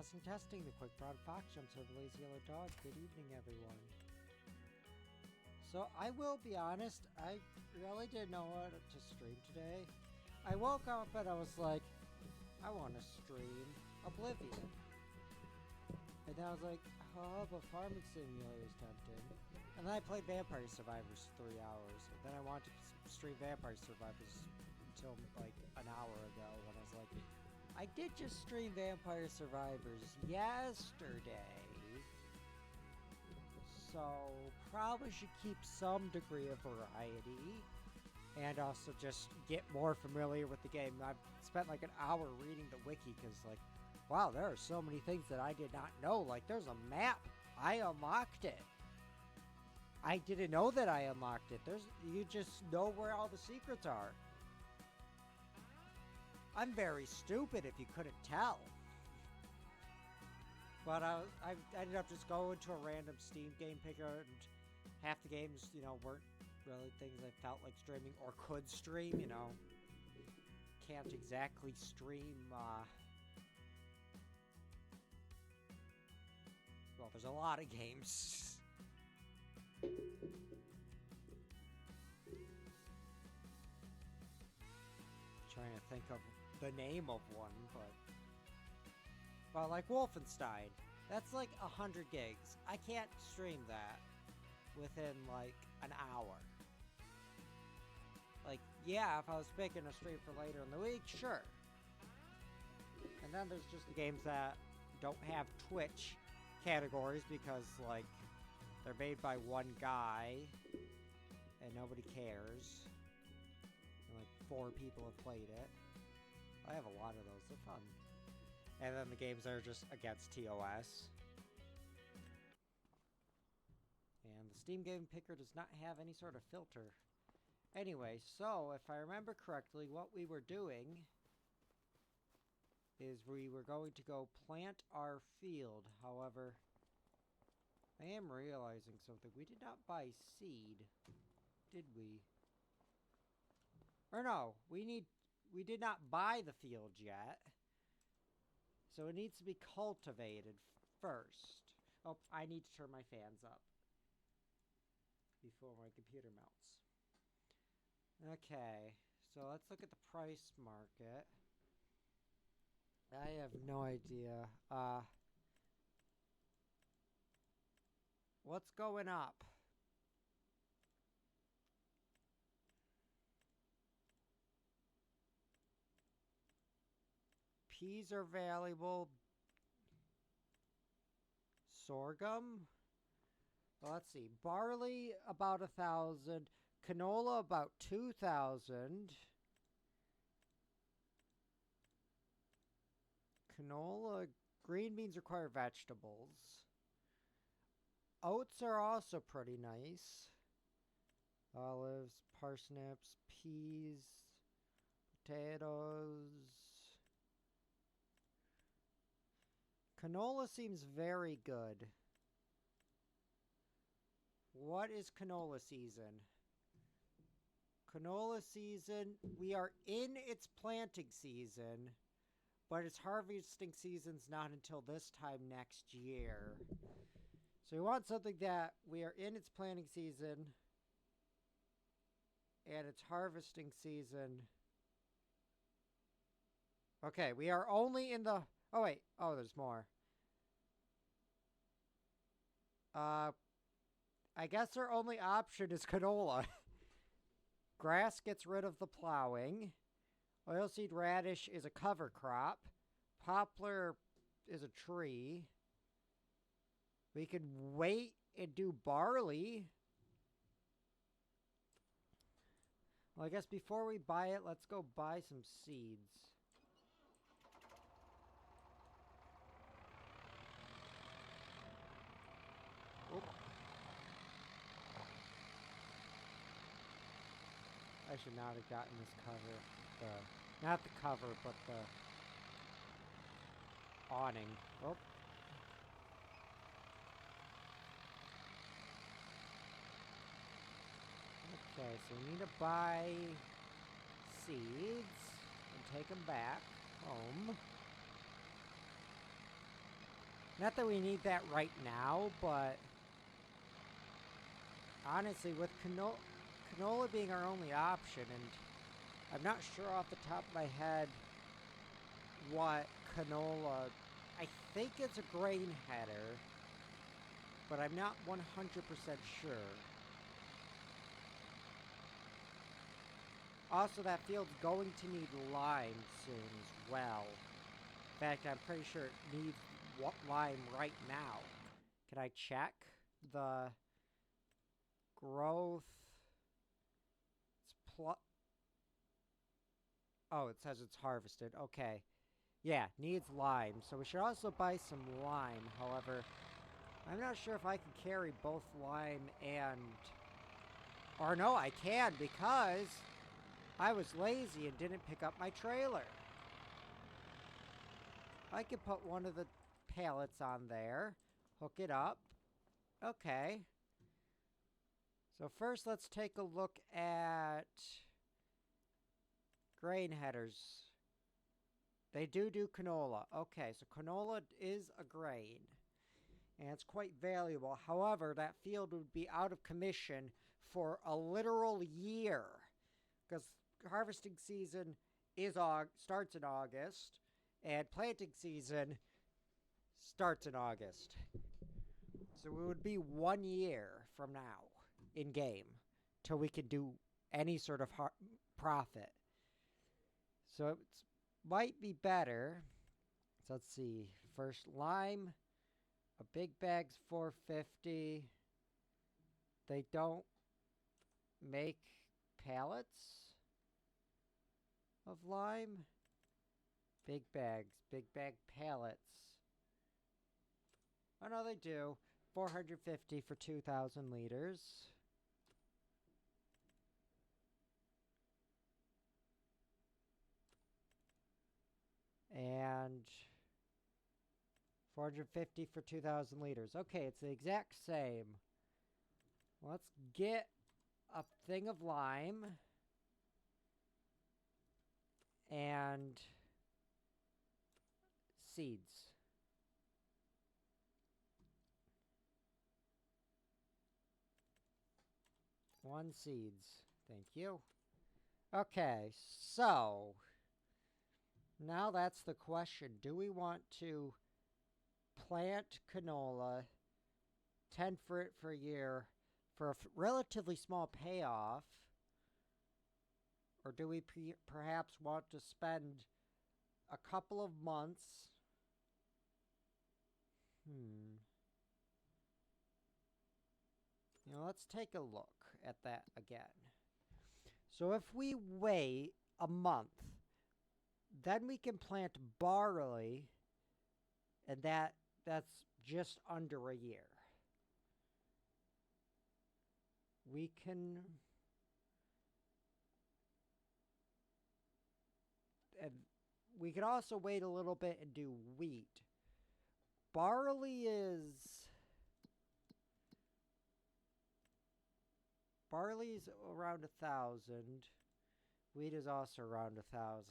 testing. The quick brown fox jumps over the lazy yellow dog. Good evening, everyone. So I will be honest, I really didn't know what to stream today. I woke up and I was like, I want to stream Oblivion. And then I was like, oh, but Farming Simulator is tempting. And then I played Vampire Survivors 3 hours. And then I wanted to stream Vampire Survivors until like an hour ago when I was like, I did just stream Vampire Survivors yesterday. So probably should keep some degree of variety. And also just get more familiar with the game. I've spent like an hour reading the wiki because like, wow, there are so many things that I did not know. Like there's a map. I unlocked it. I didn't know that I unlocked it. You just know where all the secrets are. I'm very stupid if you couldn't tell. But I ended up just going to a random Steam game picker, and half the games, weren't really things I felt like streaming or could stream, Can't exactly stream, well, there's a lot of games. Trying to think of the name of one, but... Well, like Wolfenstein. That's like 100 gigs. I can't stream that within like an hour. Like, yeah, if I was picking a stream for later in the week, sure. And then there's just the games that don't have Twitch categories because, like, they're made by one guy and nobody cares. And, like, 4 people have played it. I have a lot of those. They're fun. And then the games that are just against TOS. And the Steam Game Picker does not have any sort of filter. Anyway, so if I remember correctly, what we were doing is we were going to go plant our field. However, I am realizing something. We did not buy seed, did we? Or no, we did not buy the field yet. So it needs to be cultivated first. Oh, I need to turn my fans up before my computer melts. Okay, so let's look at the price market. I have no idea. What's going up? Peas are valuable. Sorghum? Well, let's see. Barley, about 1,000. Canola, about 2,000. Canola, green beans require vegetables. Oats are also pretty nice. Olives, parsnips, peas, potatoes. Canola seems very good. What is canola season? Canola season, we are in its planting season, but its harvesting season's not until this time next year. So we want something that we are in its planting season and its harvesting season. Okay, we are only in the... Oh, wait. Oh, there's more. I guess our only option is canola. Grass gets rid of the plowing. Oilseed radish is a cover crop. Poplar is a tree. We could wait and do barley. Well, I guess before we buy it, let's go buy some seeds. Oh. I should not have gotten this cover. Not the cover, but the awning. Oh. Okay, so we need to buy seeds and take them back home. Not that we need that right now, but honestly, with canola being our only option, and I'm not sure off the top of my head what canola, I think it's a grain header, but I'm not 100% sure. Also, that field's going to need lime soon as well. In fact, I'm pretty sure it needs lime right now. Can I check the growth? It's oh, it says it's harvested. Okay. Yeah, needs lime. So we should also buy some lime. However, I'm not sure if I can carry both lime and... Or no, I can, because I was lazy and didn't pick up my trailer. I could put one of the pallets on there, hook it up. Okay. So first let's take a look at grain headers. They do canola. Okay, so canola is a grain, and it's quite valuable. However, that field would be out of commission for a literal year, because harvesting season starts in August, and planting season starts in August. So it would be 1 year from now in game till we can do any sort of profit. So it might be better. So let's see. First, lime. A big bag's $4.50. They don't make pallets of lime. Big bags. Big bag pallets. Oh no, they do. $450 for 2,000 liters. And $450 for 2,000 liters. Okay, it's the exact same. Let's get a thing of lime. And seeds. One seeds. Thank you. Okay, so now that's the question. Do we want to plant canola, tend for it for a year for a relatively small payoff? Or do we perhaps want to spend a couple of months? You know, let's take a look at that again. So if we wait a month, then we can plant barley, and that's just under a year. We can... And we could also wait a little bit and do wheat. Barley's around 1,000. Wheat is also around 1,000.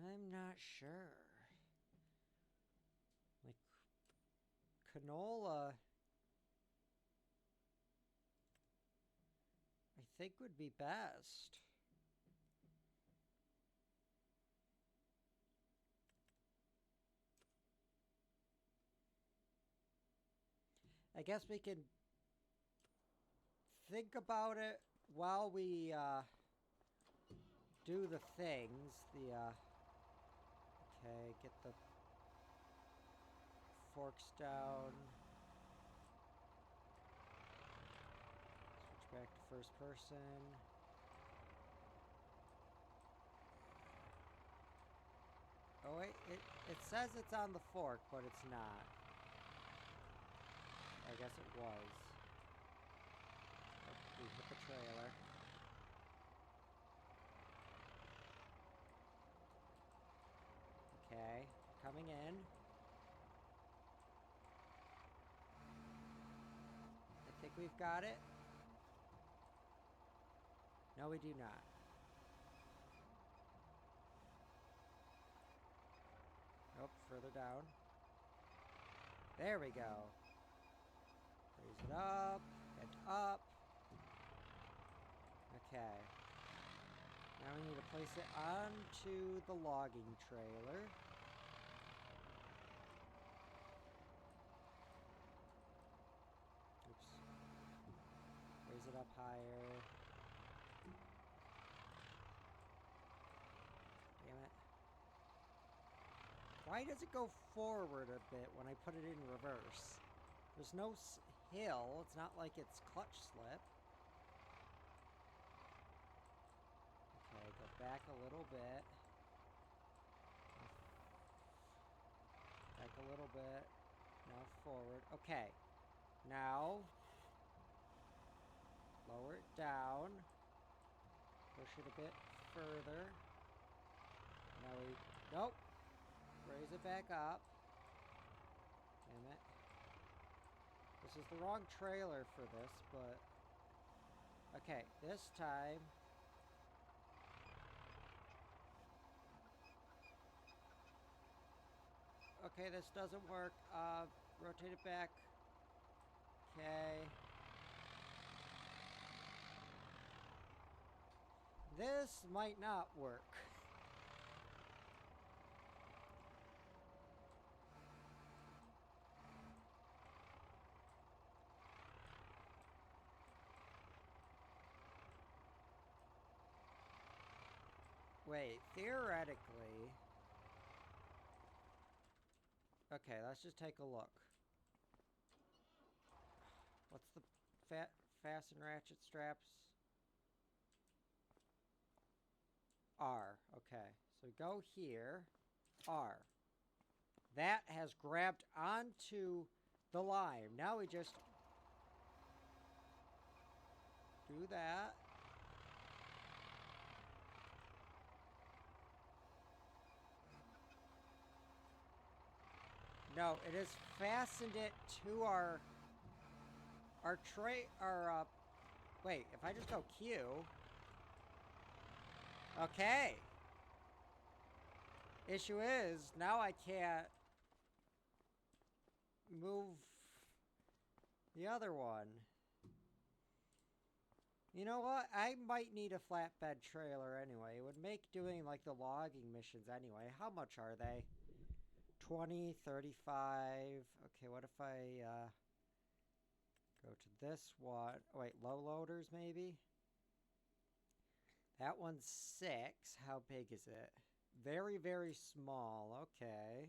I'm not sure. Like, canola, I think would be best. I guess we can think about it while we do the things. Okay, get the forks down. Switch back to first person. Oh wait, it says it's on the fork, but it's not. I guess it was. Oh, we hit the trailer. Okay, coming in. I think we've got it. No, we do not. Oh, further down. There we go. Raise it up and up. Okay. Now we need to place it onto the logging trailer. Oops. Raise it up higher. Damn it. Why does it go forward a bit when I put it in reverse? There's no hill. It's not like it's clutch slip. Okay, go back a little bit. Back a little bit. Now forward. Okay. Now, lower it down. Push it a bit further. Now we... Nope. Raise it back up. Damn it. This is the wrong trailer for this, but... Okay, this time... Okay, this doesn't work. Rotate it back. Okay. This might not work. Wait, theoretically... Okay, let's just take a look. What's the fasten ratchet straps? R. Okay, so go here. R. That has grabbed onto the line. Now we just do that. No, it has fastened it to our tray, wait, if I just go Q. Okay. Issue is, now I can't move the other one. You know what? I might need a flatbed trailer anyway. It would make doing like the logging missions anyway. How much are they? 20, 35. Okay, what if I go to this one? Oh, wait, low loaders maybe? That one's 6. How big is it? Very, very small. Okay.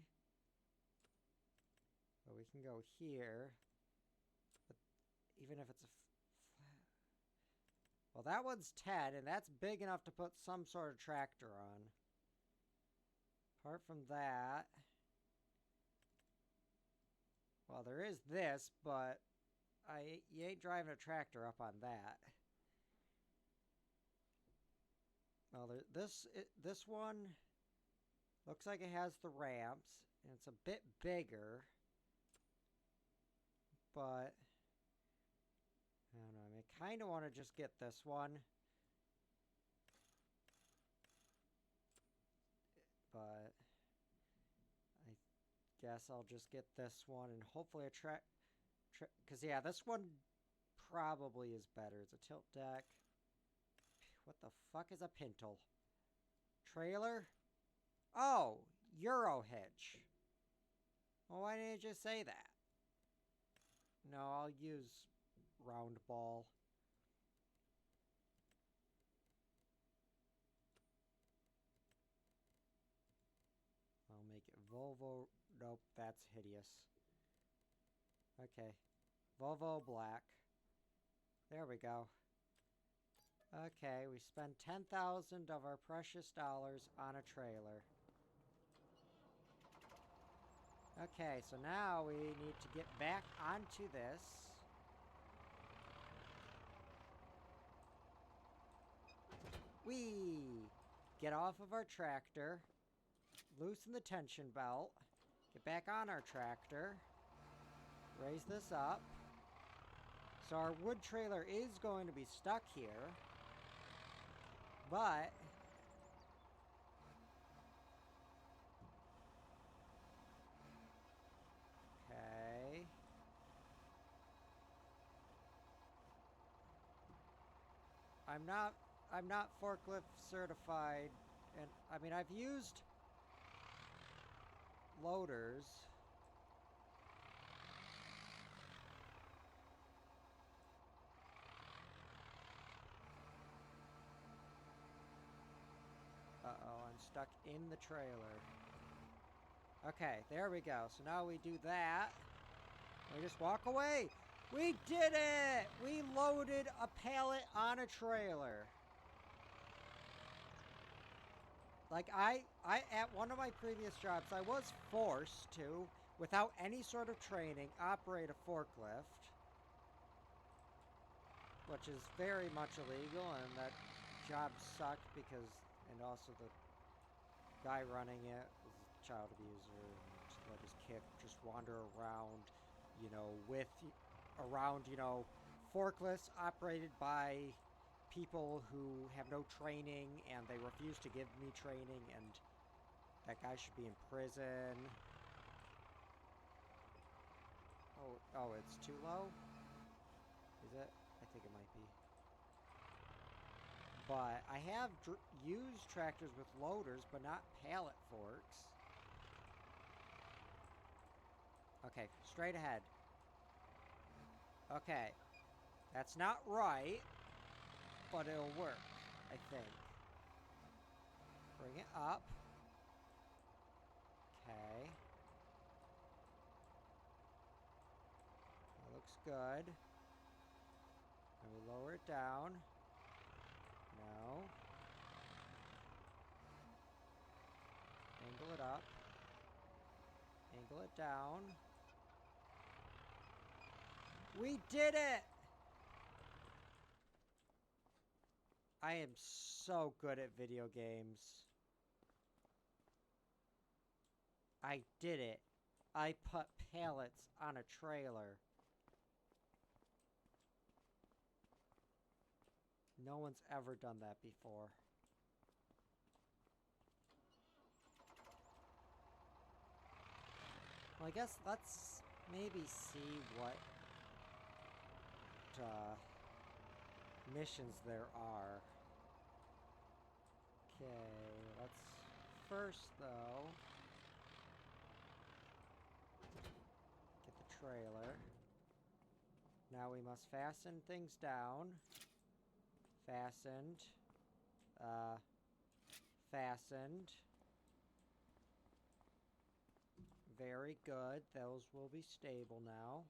Well, we can go here. But even if it's a flat... Well, that one's 10, and that's big enough to put some sort of tractor on. Apart from that... Well, there is this, but you ain't driving a tractor up on that. Well, this one looks like it has the ramps, and it's a bit bigger. But, I don't know, I mean, I kind of want to just get this one. But, I guess I'll just get this one, and hopefully because, yeah, this one probably is better. It's a tilt deck. What the fuck is a pintle? Trailer? Oh, Euro hitch. Well, why didn't you just say that? No, I'll use round ball. I'll make it Volvo. Nope, that's hideous. Okay. Volvo black. There we go. Okay, we spent 10,000 of our precious dollars on a trailer. Okay, so now we need to get back onto this. Whee! Get off of our tractor. Loosen the tension belt. Get back on our tractor. Raise this up. So our wood trailer is going to be stuck here. But I'm not forklift certified, and I mean I've used loaders. Uh-oh, I'm stuck in the trailer. Okay, there we go. So now we do that. We just walk away. We did it! We loaded a pallet on a trailer. Like, at one of my previous jobs, I was forced to, without any sort of training, operate a forklift. Which is very much illegal, and that job sucked because, and also the guy running it was a child abuser and just let his kid just wander around, you know, forklifts operated by people who have no training, and they refuse to give me training, and that guy should be in prison. Oh, it's too low? Is it? I think it might be. But I have used tractors with loaders, but not pallet forks. Okay, straight ahead. Okay. That's not right, but it'll work, I think. Bring it up. Okay. That looks good. And we lower it down. No. Angle it up. Angle it down. We did it! I am so good at video games. I did it. I put pallets on a trailer. No one's ever done that before. Well, I guess let's maybe see what missions there are. Okay, let's first, though, get the trailer. Now we must fasten things down. Fastened. Fastened. Very good. Those will be stable now.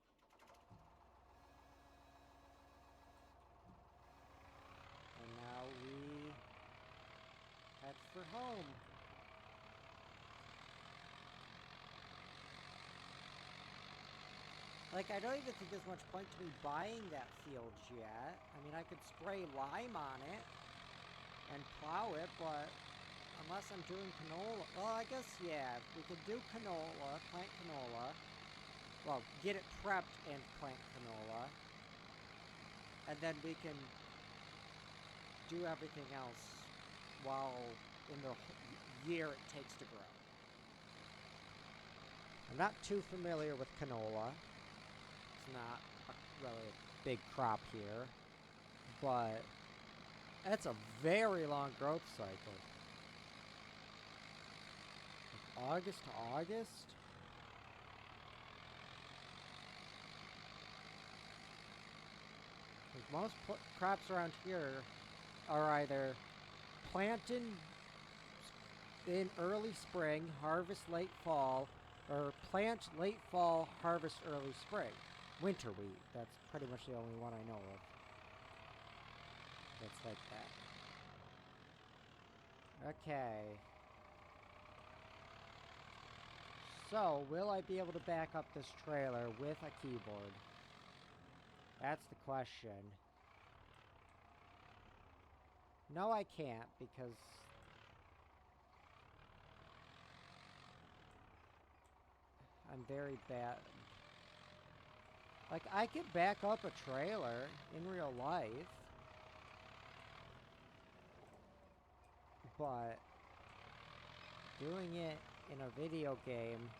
And now we head for home. Like, I don't even think there's much point to me buying that field yet. I mean, I could spray lime on it and plow it, but unless I'm doing canola... Well, I guess, yeah, we could do canola, plant canola. Well, get it prepped and plant canola. And then we can do everything else while in the year it takes to grow. I'm not too familiar with canola. It's not really a big crop here, but it's a very long growth cycle. Like August to August? Like most crops around here are either planted in early spring, harvest late fall, or plant late fall, harvest early spring. Winter wheat, that's pretty much the only one I know of that's like that. Okay. So, will I be able to back up this trailer with a keyboard? That's the question. No, I can't, because I'm very bad. Like, I could back up a trailer in real life, but doing it in a video game,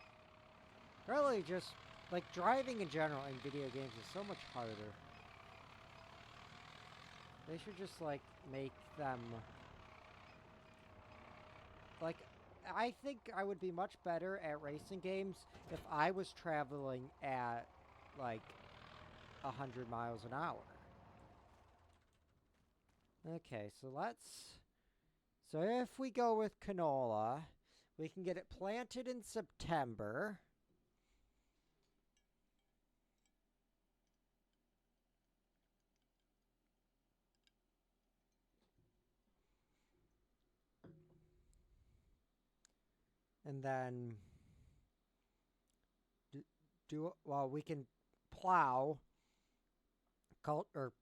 really just, like, driving in general in video games is so much harder. They should just, like, make them... Like, I think I would be much better at racing games if I was traveling at, like, 100 miles an hour. Okay, so let's... So if we go with canola, we can get it planted in September. And then well, we can plow, or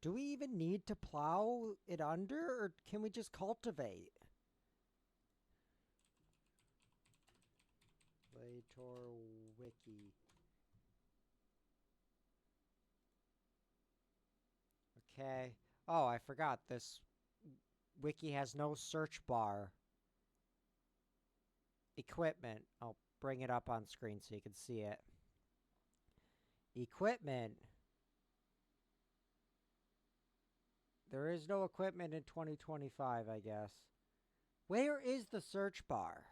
do we even need to plow it under, or can we just cultivate? Lator Wiki. Okay. Oh, I forgot this wiki has no search bar. Equipment. I'll bring it up on screen so you can see it. Equipment. There is no equipment in 2025, I guess. Where is the search bar?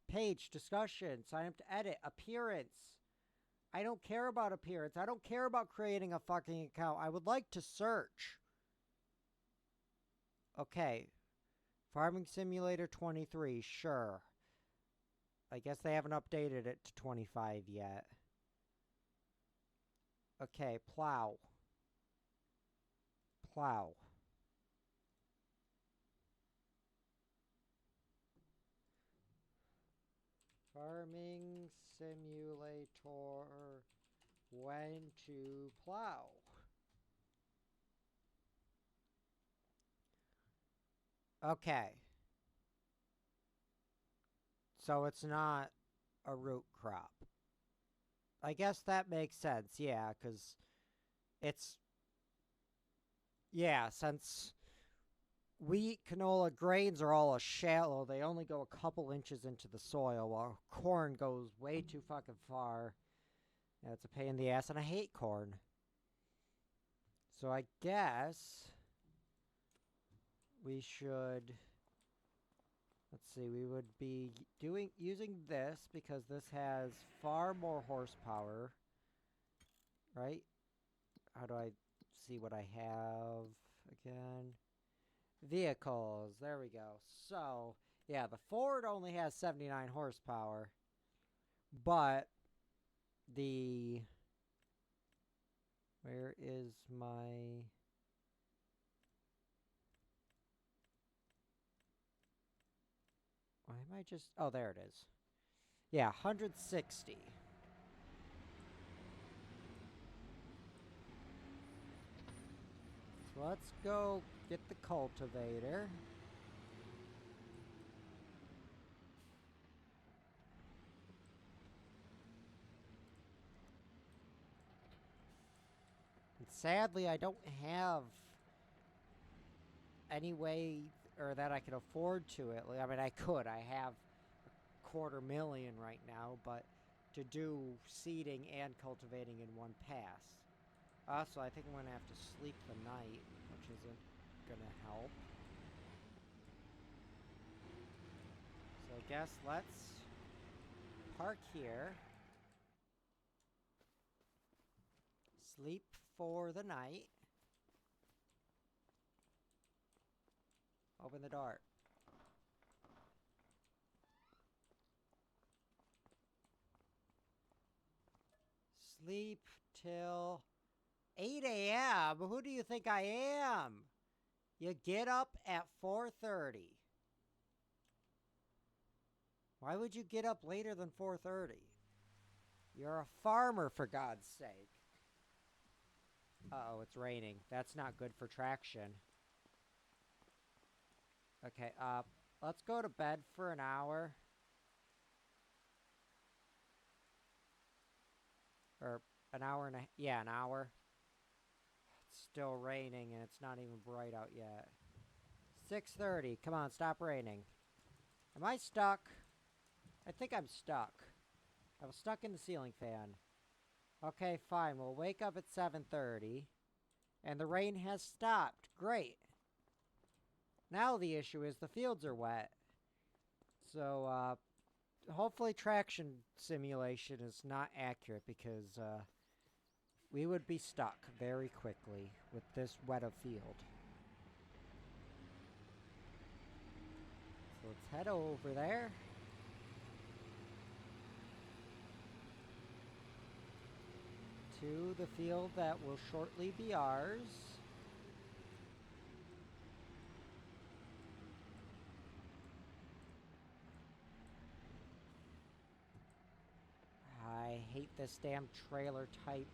Page, discussion, sign up to edit, appearance. I don't care about appearance. I don't care about creating a fucking account. I would like to search. Okay. Farming Simulator 23, sure. I guess they haven't updated it to 25 yet. Okay, plow. Plow. Farming Simulator when to plow. Okay. So it's not a root crop. I guess that makes sense, yeah, because it's... Yeah, since wheat, canola, grains are all shallow, they only go a couple inches into the soil, while corn goes way too fucking far. Yeah, it's a pain in the ass, and I hate corn. So I guess we should... Let's see, we would be using this because this has far more horsepower, right? How do I see what I have again? Vehicles, there we go. So, yeah, the Ford only has 79 horsepower, but the... Where is my... Why am I just... Oh, there it is. Yeah, 160. So let's go get the cultivator. And sadly, I don't have any way or that I can afford to it. I mean, I could. I have $250,000 right now, but to do seeding and cultivating in one pass. Also, I think I'm going to have to sleep the night, which isn't going to help. So I guess let's park here. Sleep for the night. Open the door. Sleep till 8 a.m. Who do you think I am? You get up at 4:30. Why would you get up later than 4:30? You're a farmer, for God's sake. Uh-oh, it's raining. That's not good for traction. Okay, let's go to bed for an hour. Or an hour and a... Yeah, an hour. It's still raining, and it's not even bright out yet. 6:30. Come on, stop raining. Am I stuck? I think I'm stuck. I was stuck in the ceiling fan. Okay, fine. We'll wake up at 7:30. And the rain has stopped. Great. Now the issue is the fields are wet. So, hopefully traction simulation is not accurate because we would be stuck very quickly with this wet of field. So let's head over there. To the field that will shortly be ours. I hate this damn trailer type.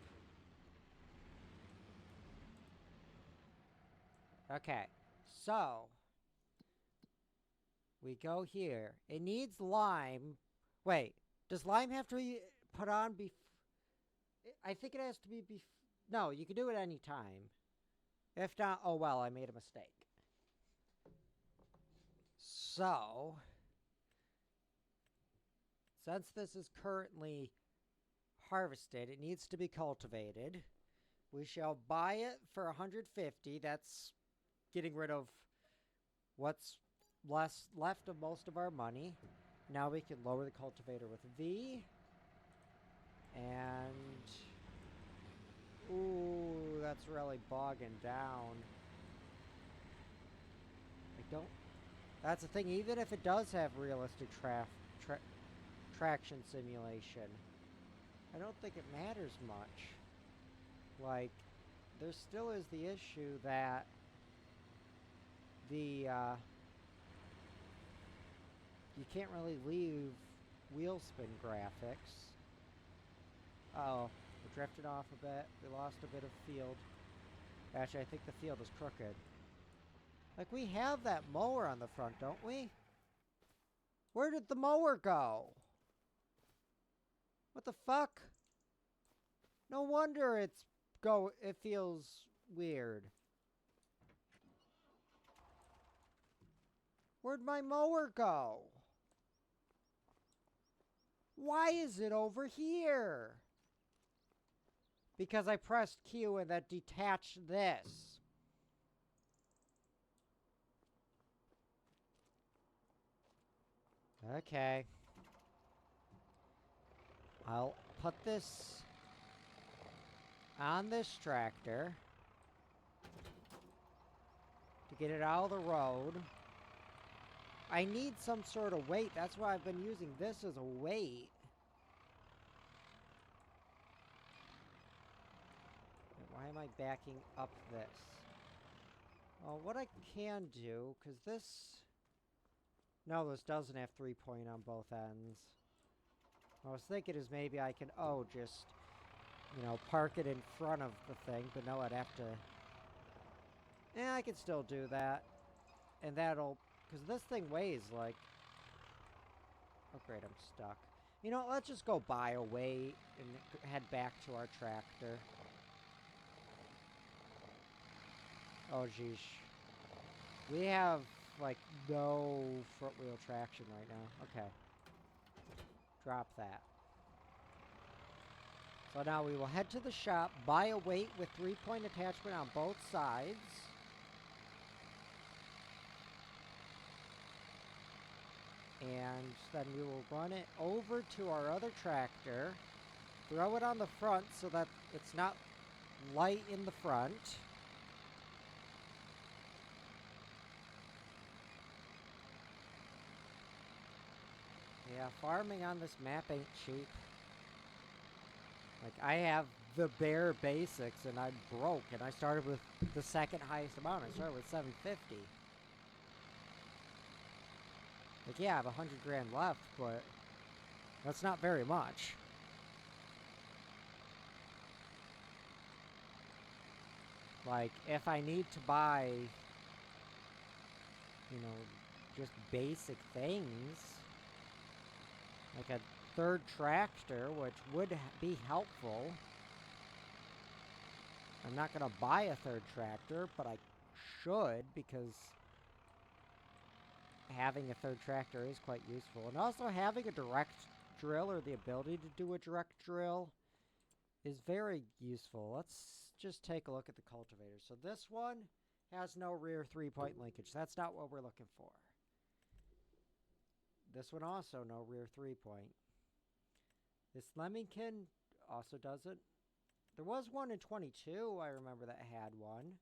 Okay, so we go here. It needs lime. Wait, does lime have to be put on before? I think it has to be no, you can do it any time. If not, oh well, I made a mistake. So, since this is currently harvested, it needs to be cultivated. We shall buy it for 150. That's getting rid of what's left of most of our money. Now we can lower the cultivator with V. And ooh, that's really bogging down. That's the thing, even if it does have realistic traction simulation, I don't think it matters much. Like, there still is the issue that the, you can't really leave wheel spin graphics. Uh-oh, we drifted off a bit. We lost a bit of field. Actually, I think the field is crooked. Like, we have that mower on the front, don't we? Where did the mower go? What the fuck? No wonder it feels weird. Where'd my mower go? Why is it over here? Because I pressed Q and that detached this. Okay. I'll put this on this tractor to get it out of the road. I need some sort of weight. That's why I've been using this as a weight. Why am I backing up this? Well, what I can do, because this... No, this doesn't have 3-point on both ends. I was thinking is maybe I can, just, park it in front of the thing, but no, I'd have to... Yeah, I can still do that. And that'll... Because this thing weighs, like... Oh, great, I'm stuck. You know, let's just go buy a weight and head back to our tractor. Oh, geez. We have, like, no front wheel traction right now. Okay. Drop that. So now we will head to the shop, buy a weight with 3-point attachment on both sides. And then we will run it over to our other tractor, throw it on the front so that it's not light in the front. Yeah, farming on this map ain't cheap. Like, I have the bare basics and I'm broke, and I started with the second highest amount. I started with 750. Like, yeah, I have 100 grand left, but that's not very much. Like, if I need to buy, just basic things, like a third tractor, which would be helpful. I'm not going to buy a third tractor, but I should, because having a third tractor is quite useful. And also having a direct drill, or the ability to do a direct drill, is very useful. Let's just take a look at the cultivator. So this one has no rear 3-point linkage. That's not what we're looking for. This one also no rear 3-point. This Lemminkin also doesn't. There was one in 22, I remember, that had one.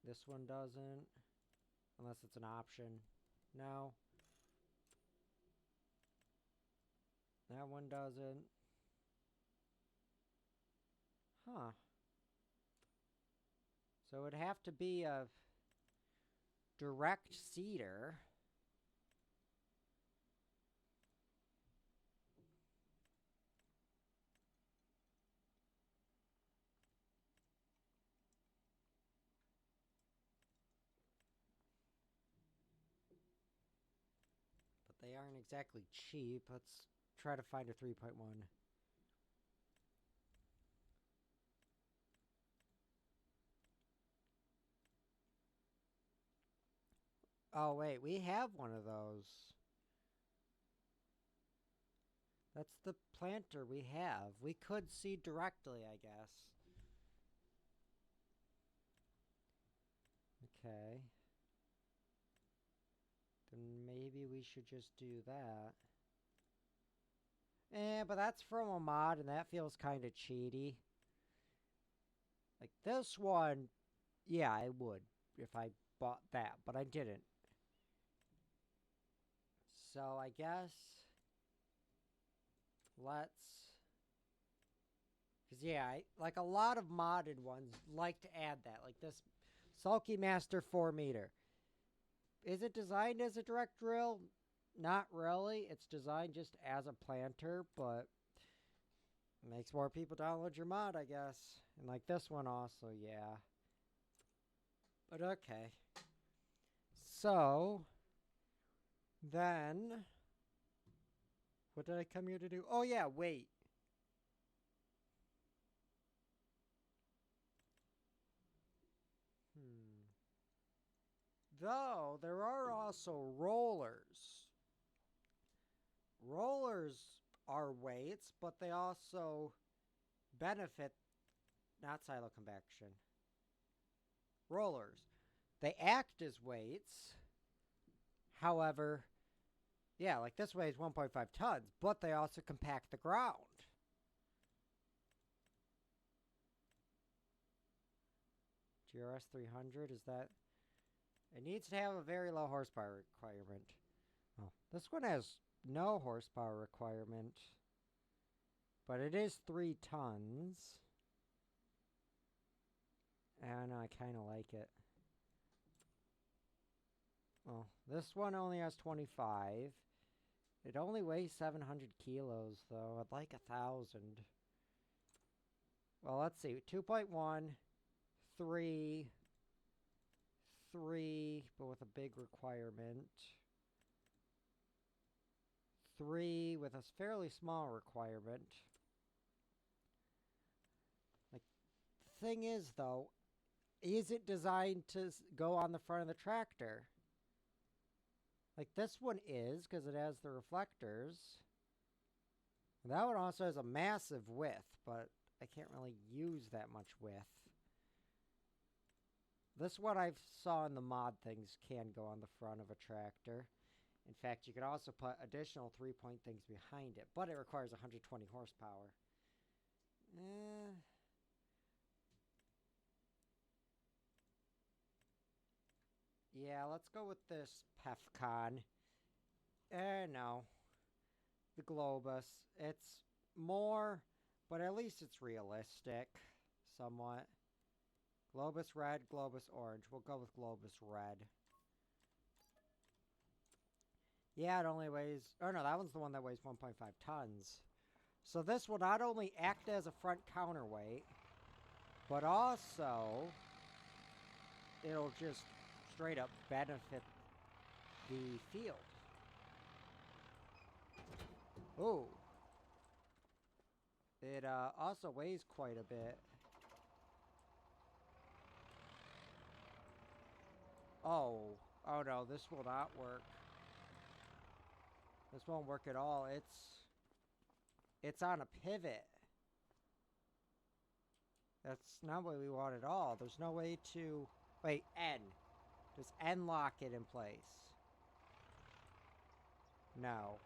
This one doesn't. Unless it's an option. No. That one doesn't. Huh. So it would have to be a direct seeder. But they aren't exactly cheap. Let's try to find a 3.1. Oh, wait, we have one of those. That's the planter we have. We could see directly, I guess. Okay. Then maybe we should just do that. But that's from a mod, and that feels kind of cheaty. Like this one, yeah, I would if I bought that, but I didn't. So I guess let's... Because, yeah, like a lot of modded ones like to add that. Like this Sulky Master 4 meter. Is it designed as a direct drill? Not really. It's designed just as a planter, but makes more people download your mod, I guess. And like this one also, yeah. But okay. So, then, what did I come here to do? Oh yeah, wait. Though, there are also rollers. Rollers are weights, but they also benefit, not silo compaction. Rollers. They act as weights. However, yeah, like this weighs 1.5 tons, but they also compact the ground. GRS 300, is that... It needs to have a very low horsepower requirement. Oh, this one has no horsepower requirement. But it is 3 tons. I don't know, I kind of like it. Oh, this one only has 25. It only weighs 700 kilos, though. I'd like 1,000. Well, let's see. 2.1, 3... 3, but with a big requirement. 3 with a fairly small requirement. Like, the thing is, though, is it designed to go on the front of the tractor? Like, this one is, because it has the reflectors. That one also has a massive width, but I can't really use that much width. This one I saw in the mod things can go on the front of a tractor. In fact, you could also put additional 3-point things behind it, but it requires 120 horsepower. Yeah, let's go with this PEFCON. No. The Globus. It's more, but at least it's realistic. Somewhat. Globus red, Globus orange. We'll go with Globus red. Yeah, it only weighs... Oh, no, that one's the one that weighs 1.5 tons. So this will not only act as a front counterweight, but also it'll just straight up benefit the field. Ooh. It also weighs quite a bit. Oh. Oh no, this will not work. This won't work at all. It's on a pivot. That's not what we want at all. There's no way to... Wait, N. Does N lock it in place? No.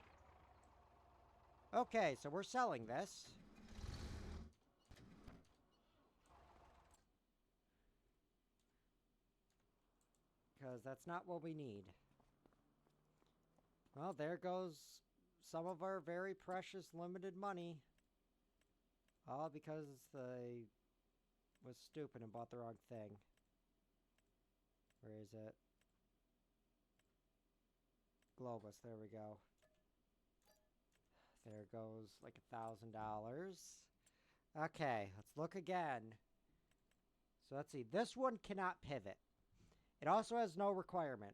Okay, so we're selling this. Because that's not what we need. Well, there goes some of our very precious limited money. All because they was stupid and bought the wrong thing. Where is it? Globus, there we go. There goes like $1,000. Okay, let's look again. So let's see. This one cannot pivot. It also has no requirement.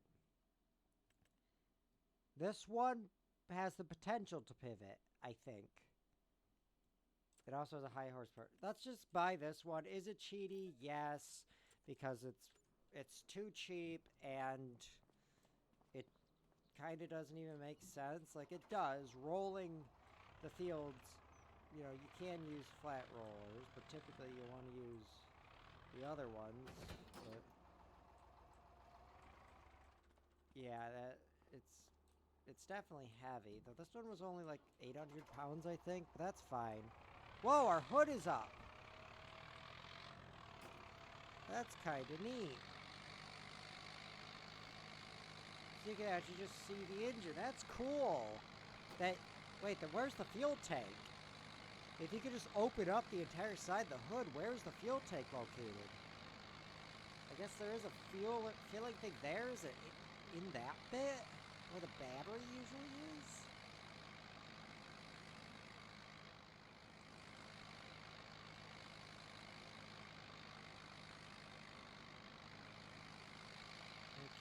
This one has the potential to pivot, I think. It also has a high horsepower. Let's just buy this one. Is it cheaty? Yes, because it's too cheap and it kind of doesn't even make sense. Like it does. Rolling the fields, you know, you can use flat rollers, but typically you want to use the other ones. But yeah, it's definitely heavy. Though this one was only like 800 pounds, I think, but that's fine. Whoa, our hood is up. That's kind of neat. So you can actually just see the engine. That's cool. Wait, then where's the fuel tank? If you could just open up the entire side of the hood, where's the fuel tank located? I guess there is a filling thing there. Is it in that bit where the battery usually is?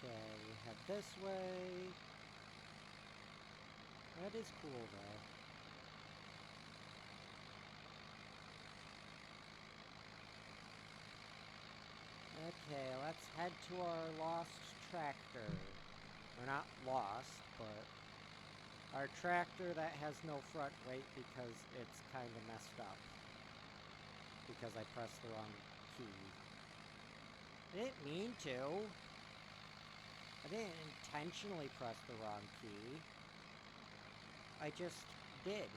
Okay, we head this way. That is cool, though. Okay, let's head to our lost tractor. Or not lost, but our tractor that has no front weight because it's kind of messed up. Because I pressed the wrong key. I didn't mean to. I didn't intentionally press the wrong key. I just did.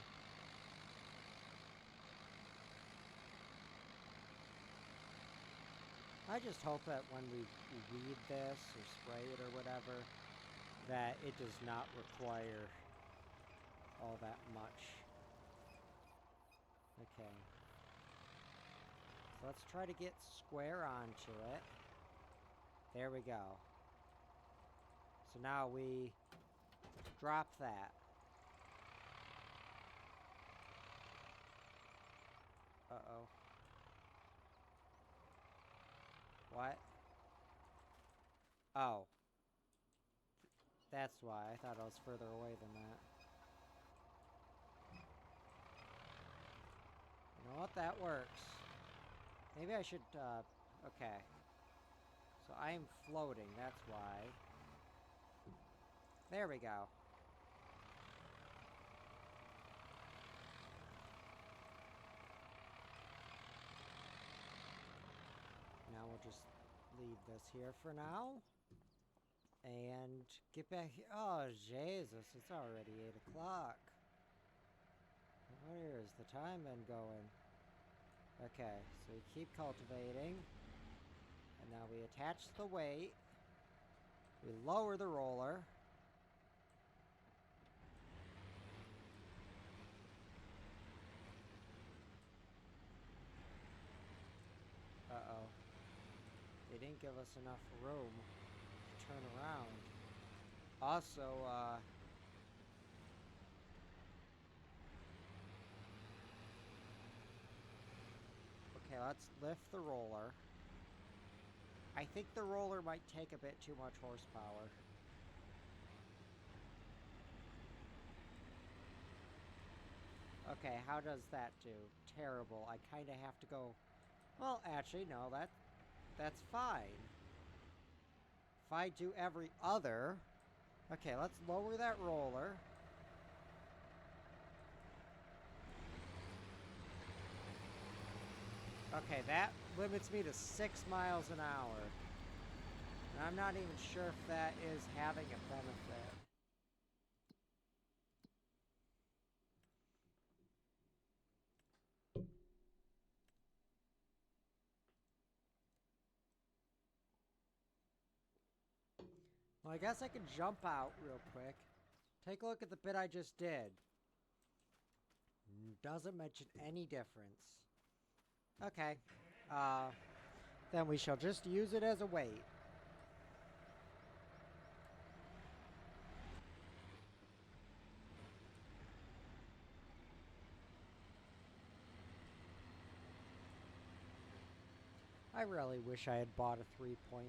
I just hope that when we weed this or spray it or whatever, that it does not require all that much. Okay. So let's try to get square onto it. There we go. So now we drop that. Uh-oh. What? Oh. That's why. I thought I was further away than that. You know what? That works. Maybe I should, okay. So I am floating, that's why. There we go. Now we'll just leave this here for now. And get back here. Oh, Jesus, it's already 8 o'clock. Where is the time been going? Okay, so we keep cultivating. And now we attach the weight. We lower the roller. Uh-oh. They didn't give us enough room to turn around. Also, okay, let's lift the roller. I think the roller might take a bit too much horsepower. Okay, how does that do? Terrible. I kind of have to go... Well, actually, no, that's fine. If I do every other... Okay, let's lower that roller. Okay, that limits me to 6 miles an hour. And I'm not even sure if that is having a benefit. Well, I guess I can jump out real quick. Take a look at the bit I just did. Doesn't mention any difference. Okay. Then we shall just use it as a weight. I really wish I had bought a 3-point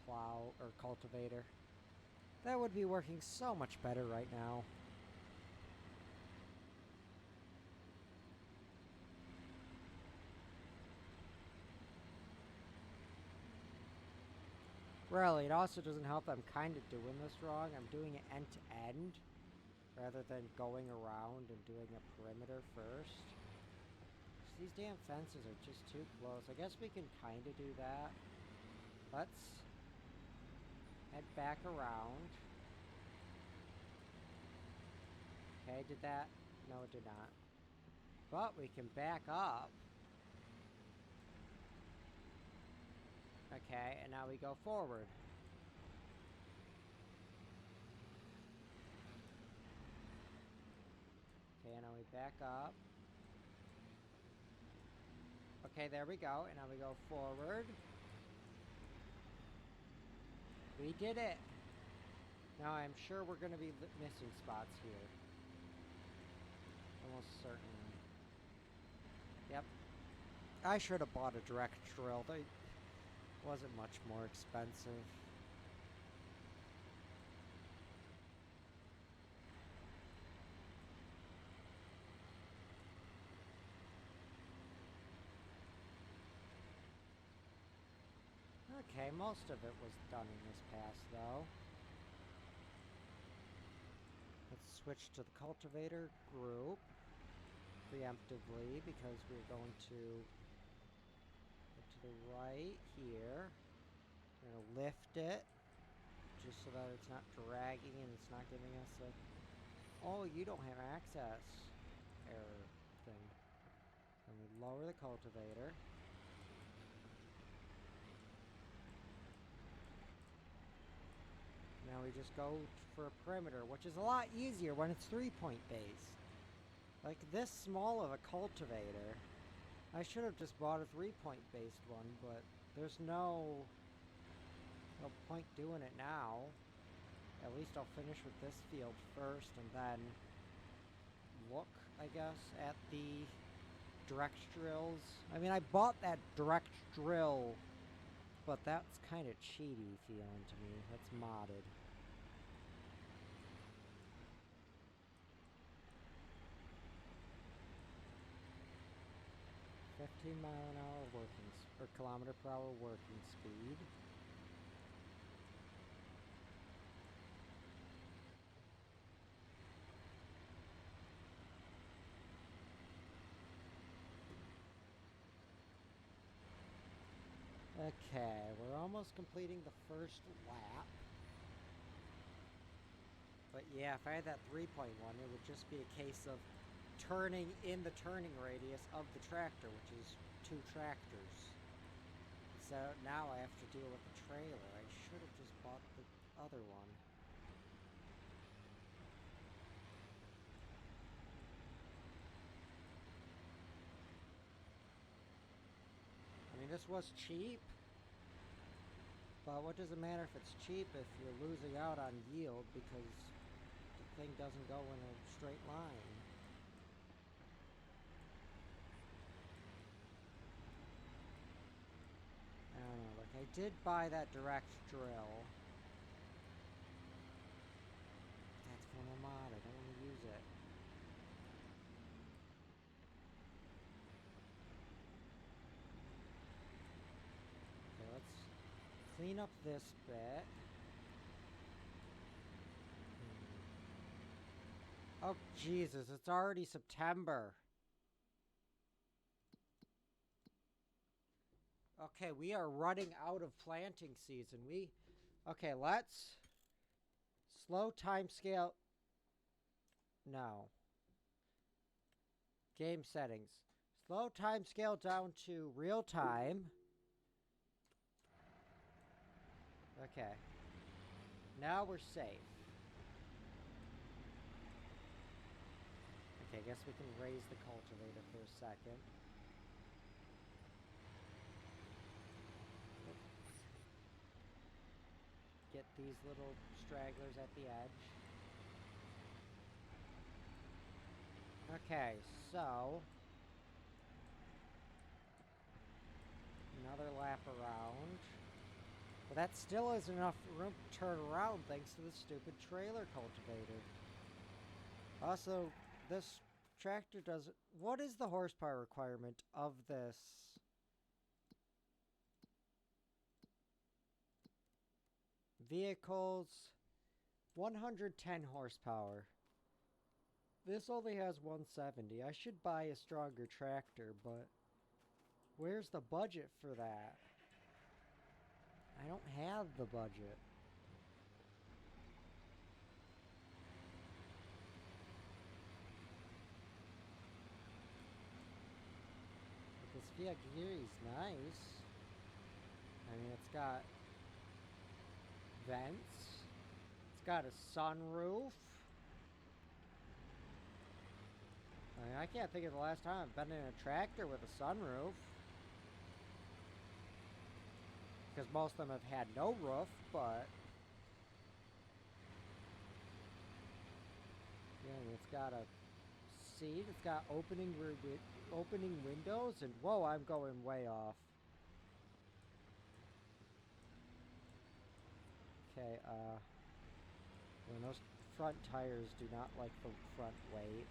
plow or cultivator. That would be working so much better right now. Really, it also doesn't help that I'm kind of doing this wrong. I'm doing it end to end rather than going around and doing a perimeter first. These damn fences are just too close. I guess we can kind of do that. Let's head back around. Okay, did that? No, it did not. But we can back up. Okay, and now we go forward. Okay, now we back up. Okay, there we go. And now we go forward. We did it. Now I'm sure we're going to be missing spots here. Almost certainly. Yep. I should have bought a direct drill. They wasn't much more expensive. Okay, most of it was done in this pass, though. Let's switch to the cultivator group preemptively because we're going to go to the right here. We're going to lift it just so that it's not dragging and it's not giving us a "oh, you don't have access" error thing. And we lower the cultivator. Now we just go for a perimeter, which is a lot easier when it's 3-point based. Like this small of a cultivator, I should have just bought a 3-point based one, but there's no point doing it now. At least I'll finish with this field first and then look, I guess, at the direct drills. I mean, I bought that direct drill, but that's kind of cheaty feeling to me. That's modded. "15-mile-an-hour working or kilometer-per-hour working speed." Okay, we're almost completing the first lap. But yeah, if I had that 3-point one, it would just be a case of turning in the turning radius of the tractor, which is 2 tractors. So now I have to deal with the trailer. I should have just bought the other one. I mean, this was cheap. But what does it matter if it's cheap if you're losing out on yield because the thing doesn't go in a straight line? I don't know, like I did buy that direct drill. That's from a mod, I don't want to use it. Okay, let's clean up this bit. Oh, Jesus, it's already September. Okay, we are running out of planting season. Okay, let's slow time scale. No. Game settings. Slow time scale down to real time. Okay. Now we're safe. Okay, I guess we can raise the cultivator for a second. Get these little stragglers at the edge. Okay, so another lap around. But that still isn't enough room to turn around thanks to the stupid trailer cultivator. Also, this tractor doesn't... What is the horsepower requirement of this? Vehicles, 110 horsepower. This only has 170. I should buy a stronger tractor, but where's the budget for that? I don't have the budget. But this vehicle here is nice. I mean, it's got vents. It's got a sunroof. I mean, I can't think of the last time I've been in a tractor with a sunroof. Because most of them have had no roof, but... Yeah, it's got a seat. It's got opening windows, and whoa, I'm going way off. Okay, when those front tires do not like the front weight.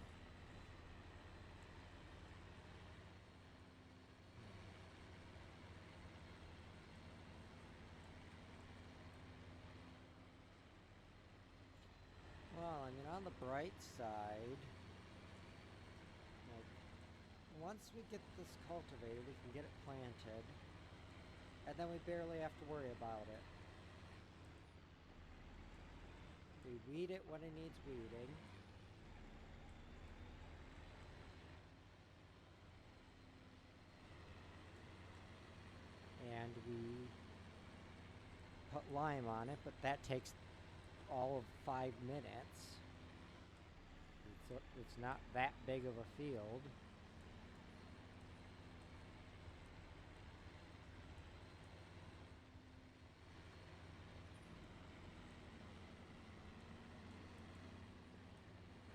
Well, I mean, on the bright side, like, once we get this cultivated, we can get it planted, and then we barely have to worry about it. We weed it when it needs weeding. And we put lime on it, but that takes all of 5 minutes. It's not that big of a field.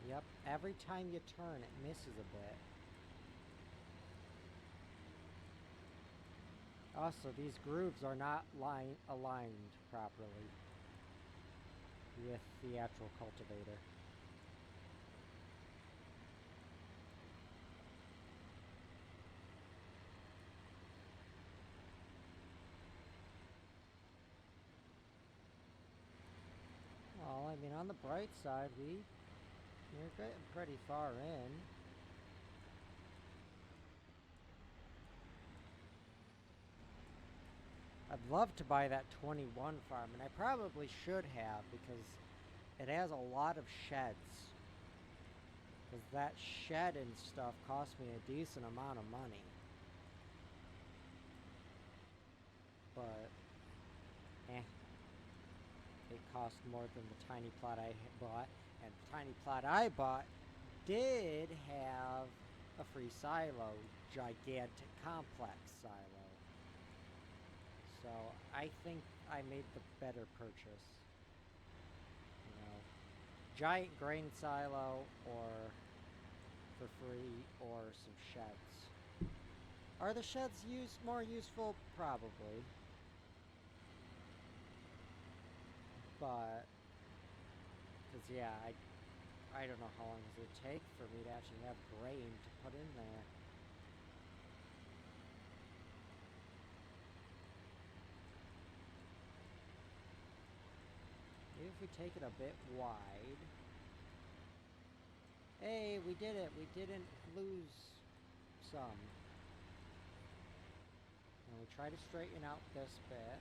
Yep, every time you turn, it misses a bit. Also, these grooves are not aligned properly with the actual cultivator. Well, I mean, on the bright side, we're getting pretty far in. I'd love to buy that 21 farm, and I probably should have, because it has a lot of sheds. Because that shed and stuff cost me a decent amount of money. But, it cost more than the tiny plot I bought. And the tiny plot I bought did have a free silo, gigantic complex silo. So I think I made the better purchase. You know, giant grain silo or for free or some sheds. Are the sheds more useful? Probably. But, because yeah, I don't know how long does it take for me to actually have grain to put in there. Maybe if we take it a bit wide. Hey, we did it. We didn't lose some. And we try to straighten out this bit.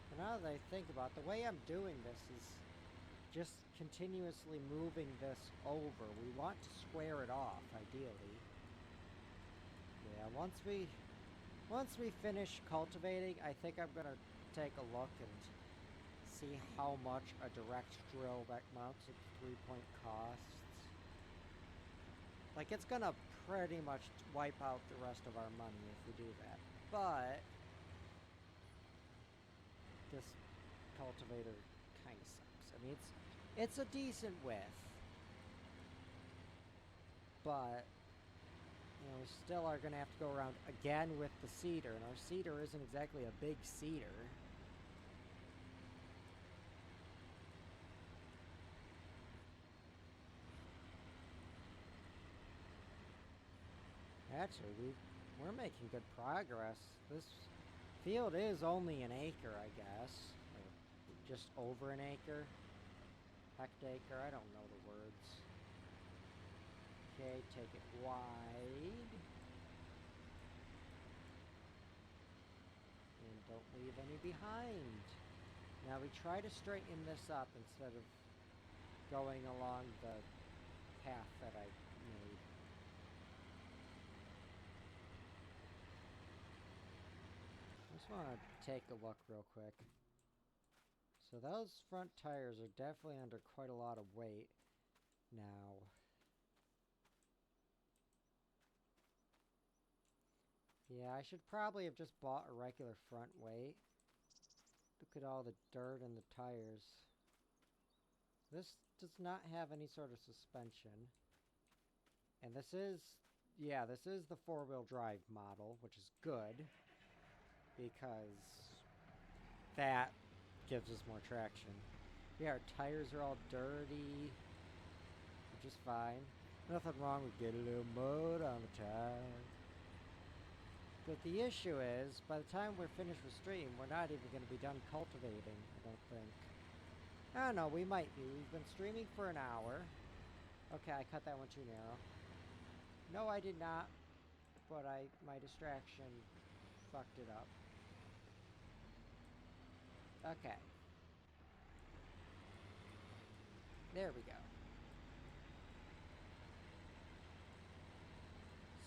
But now that I think about it, the way I'm doing this is just continuously moving this over. We want to square it off, ideally. Yeah, once we finish cultivating, I think I'm gonna take a look and see how much a direct drill that mounts at 3-point costs. Like, it's gonna pretty much wipe out the rest of our money if we do that. But this cultivator kind of sucks. I mean, it's a decent width, but you know, we still are going to have to go around again with the cedar, and our cedar isn't exactly a big cedar. Actually, we're making good progress. This field is only an acre, I guess. Or just over an acre. Hectacre, I don't know the words. Okay, take it wide. And don't leave any behind. Now we try to straighten this up instead of going along the path that I made. I just want to take a look real quick. So those front tires are definitely under quite a lot of weight now. Yeah, I should probably have just bought a regular front weight. Look at all the dirt in the tires. This does not have any sort of suspension. And this is, yeah, this is the 4-wheel drive model, which is good, because that gives us more traction. Yeah, our tires are all dirty, which is fine. Nothing wrong with getting a little mud on the tires. But the issue is, by the time we're finished with stream, we're not even going to be done cultivating, I don't think. I don't know, we might be. We've been streaming for an hour. Okay, I cut that one too narrow. No, I did not, but my distraction fucked it up. Okay. There we go.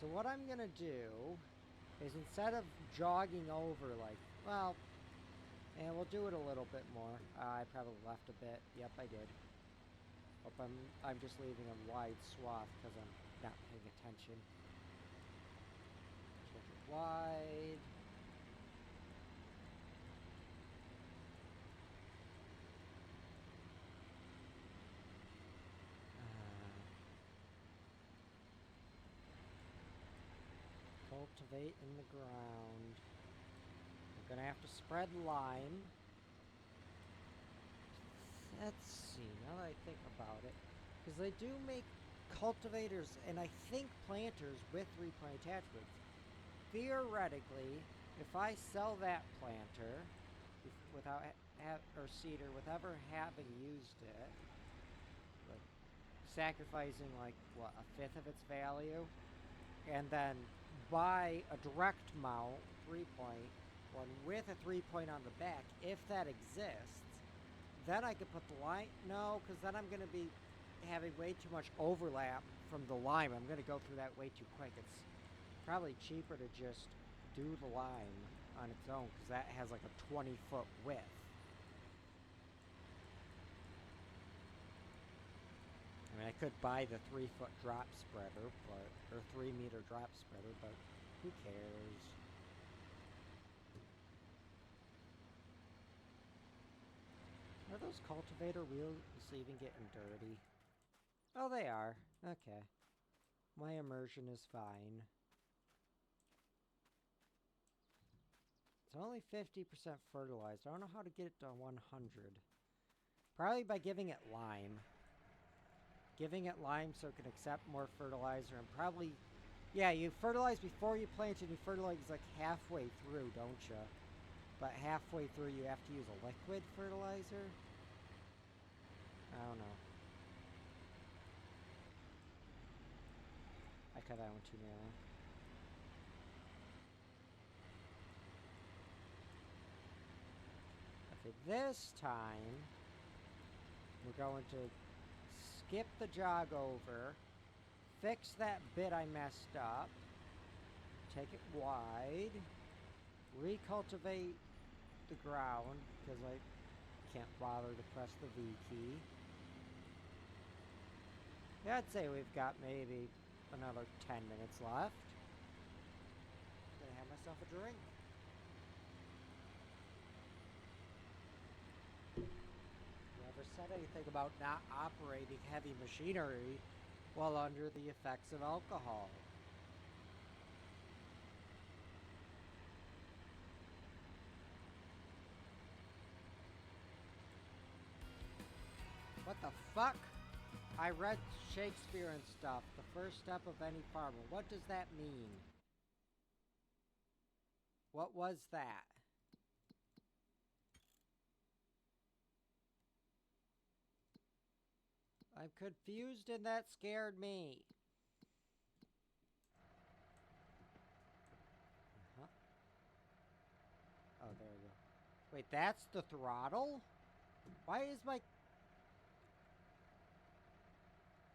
So what I'm gonna do is, instead of jogging over like, well, and we'll do it a little bit more. I probably left a bit. Yep, I did. Hope I'm just leaving a wide swath because I'm not paying attention. Check it wide. Cultivate in the ground. We're gonna have to spread lime. Let's see, now that I think about it, because they do make cultivators and I think planters with 3-point attachments. Theoretically, if I sell that planter without or cedar without ever having used it, like sacrificing like what, a fifth of its value, and then buy a direct mount 3-point one with a 3-point on the back, if that exists, then I could put the lime. No, because then I'm going to be having way too much overlap from the lime. I'm going to go through that way too quick. It's probably cheaper to just do the lime on its own, because that has like a 20-foot width. I mean, I could buy the 3-foot drop spreader, but, or 3-meter drop spreader, but who cares? Are those cultivator wheels even getting dirty? Oh, they are. Okay. My immersion is fine. It's only 50% fertilized. I don't know how to get it to 100. Probably by giving it lime. Giving it lime so it can accept more fertilizer, and probably, yeah, you fertilize before you plant it, and you fertilize like halfway through, don't you? But halfway through you have to use a liquid fertilizer? I don't know. Okay, that went too narrow. Okay, this time we're going to skip the jog over, fix that bit I messed up, take it wide, recultivate the ground because I can't bother to press the V key. Yeah, I'd say we've got maybe another 10 minutes left. I'm gonna have myself a drink. Never said anything about not operating heavy machinery while under the effects of alcohol. What the fuck? I read Shakespeare and stuff. The first step of any farmer. What does that mean? What was that? I'm confused and that scared me. Huh? Oh, there we go. Wait, that's the throttle? Why is my...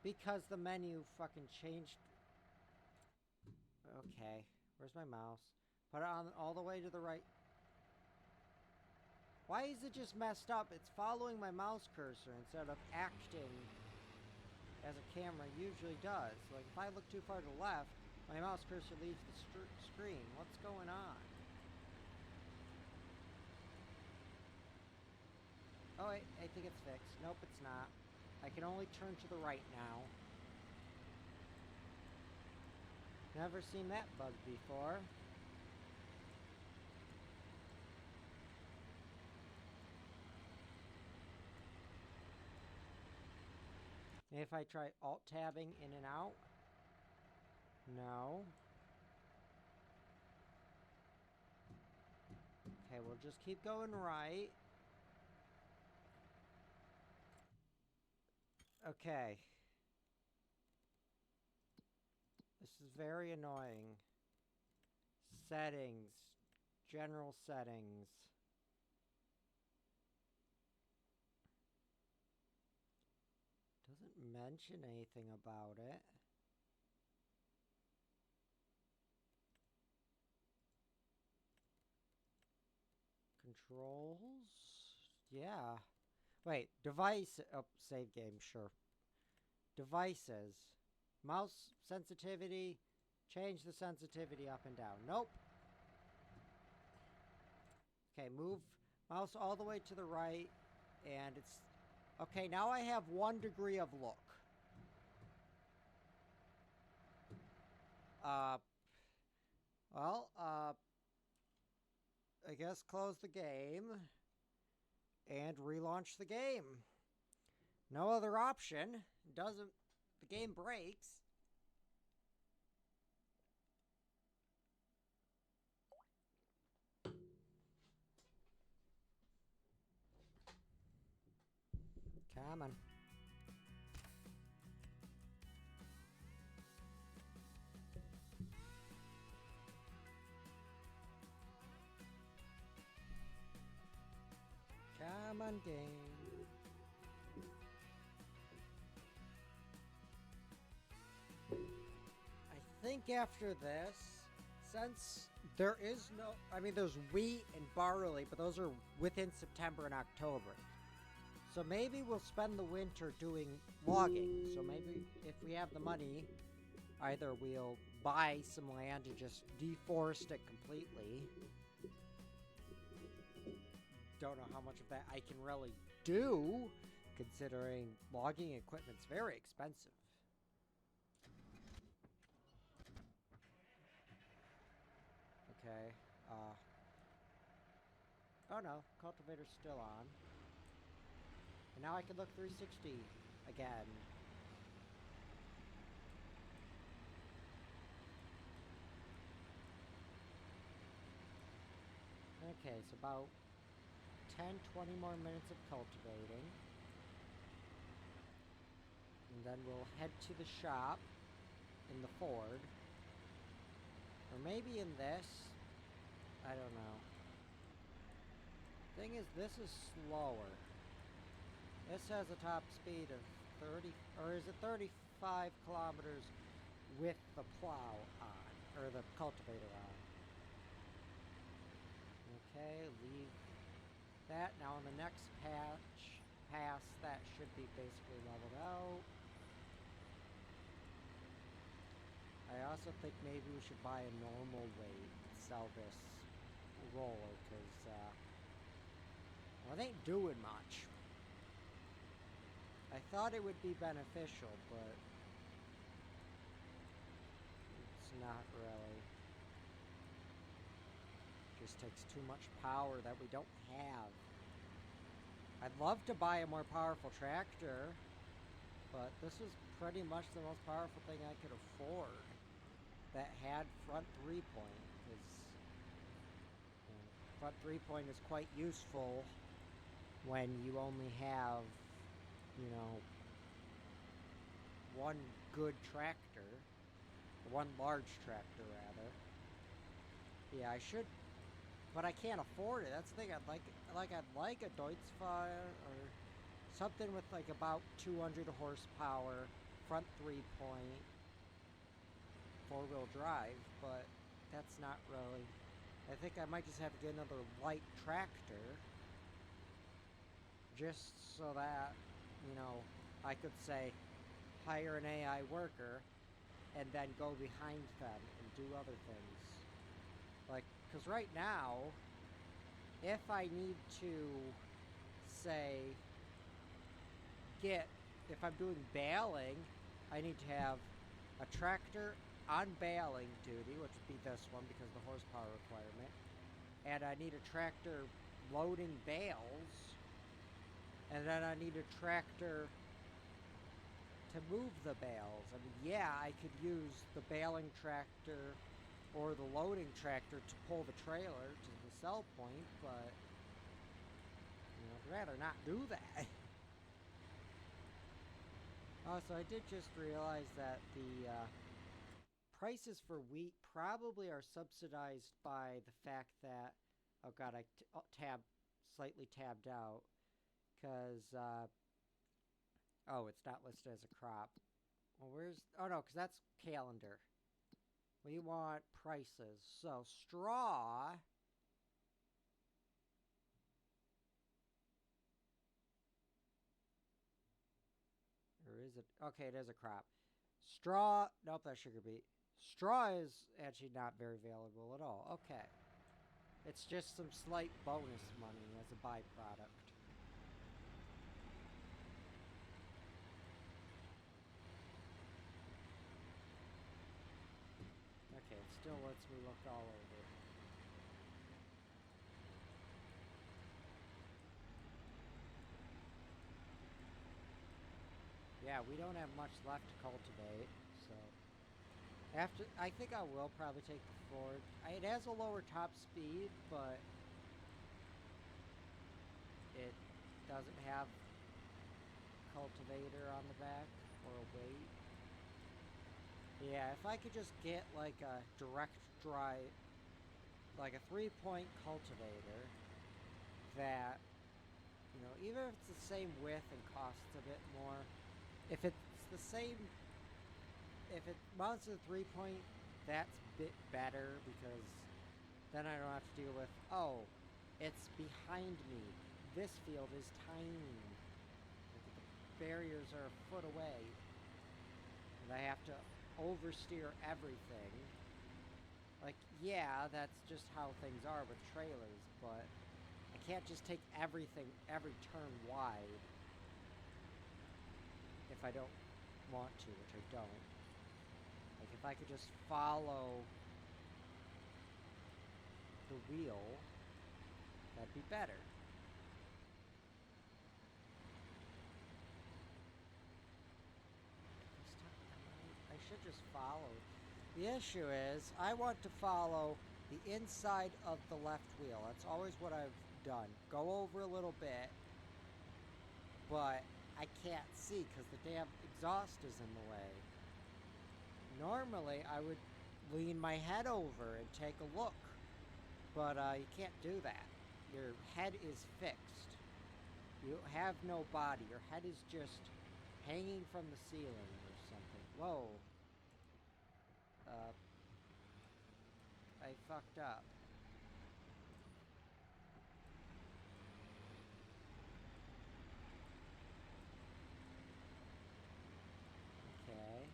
Because the menu fucking changed. Okay, where's my mouse? Put it on all the way to the right. Why is it just messed up? It's following my mouse cursor instead of acting as a camera usually does. Like if I look too far to the left, my mouse cursor leaves the screen. What's going on? Oh, I think it's fixed. Nope, it's not. I can only turn to the right now. Never seen that bug before. Maybe if I try alt-tabbing in and out. No. Okay, we'll just keep going right. Okay. This is very annoying. Settings. General settings. Doesn't mention anything about it. Controls? Yeah. Wait, device. Oh, save game, sure. Devices. Mouse sensitivity. Change the sensitivity up and down. Nope. Okay, move mouse all the way to the right. And it's... Okay, now I have 1 degree of look. I guess close the game. And relaunch the game. No other option. Doesn't... The game breaks. Come on. Come on, game. I think after this, since there is no... I mean, there's wheat and barley, but those are within September and October. So maybe we'll spend the winter doing logging. So maybe if we have the money, either we'll buy some land and just deforest it completely. Don't know how much of that I can really do, considering logging equipment's very expensive. Okay, oh no, cultivator's still on. And now I can look 360 again. Okay, so about 10-20 more minutes of cultivating. And then we'll head to the shop. in the Ford. Or maybe in this. I don't know. Thing is, this is slower. This has a top speed of 30, or is it 35 kilometers with the plow on, or the cultivator on. Okay, leave that. Now on the next pass, that should be basically leveled out. I also think maybe we should buy a normal weight and sell this roller, because, well, it ain't doing much. I thought it would be beneficial, but it's not really. Just takes too much power that we don't have. I'd love to buy a more powerful tractor, but this is pretty much the most powerful thing I could afford that had front 3-point, because front 3-point is quite useful when you only have, you know, one good tractor, one large tractor rather. Yeah, I should, but I can't afford it. That's the thing. I'd like a Deutz-Fahrer or something with like about 200 horsepower, front 3-point, 4-wheel drive, but that's not really. I think I might just have to get another light tractor, just so that, you know, I could say hire an AI worker and then go behind them and do other things. Like, because right now, if I need to, say, if I'm doing baling, I need to have a tractor on baling duty, which would be this one because of the horsepower requirement, and I need a tractor loading bales, and then I need a tractor to move the bales. I mean, yeah, I could use the baling tractor or the loading tractor to pull the trailer to the sell point, but, you know, I'd rather not do that. Also, I did just realize that the prices for wheat probably are subsidized by the fact that, oh god, I slightly tabbed out, because, oh, it's not listed as a crop. Well, oh no, because that's calendar. We want prices. So, straw. Or is it? Okay, it is a crop. Straw. Nope, that's sugar beet. Straw is actually not very valuable at all. Okay. It's just some slight bonus money as a byproduct. Okay, it still lets me look all over. Yeah, we don't have much left to cultivate, so I think I will probably take the Ford. It has a lower top speed, but it doesn't have cultivator on the back or a weight. Yeah, if I could just get like a direct drive, like a 3-point cultivator that, you know, even if it's the same width and costs a bit more, if it's the same, if it mounts to the 3-point, that's a bit better, because then I don't have to deal with, oh, it's behind me. This field is tiny. The barriers are a foot away. And I have to oversteer everything. Like, yeah, that's just how things are with trailers, but I can't just take everything every turn wide if I don't want to, which I don't. Like, if I could just follow the wheel, that'd be better. I should just follow. The issue is, I want to follow the inside of the left wheel. That's always what I've done. Go over a little bit, but I can't see because the damn exhaust is in the way. normally I would lean my head over and take a look, but you can't do that. Your head is fixed. You have no body. Your head is just hanging from the ceiling or something. Whoa. I fucked up. Okay.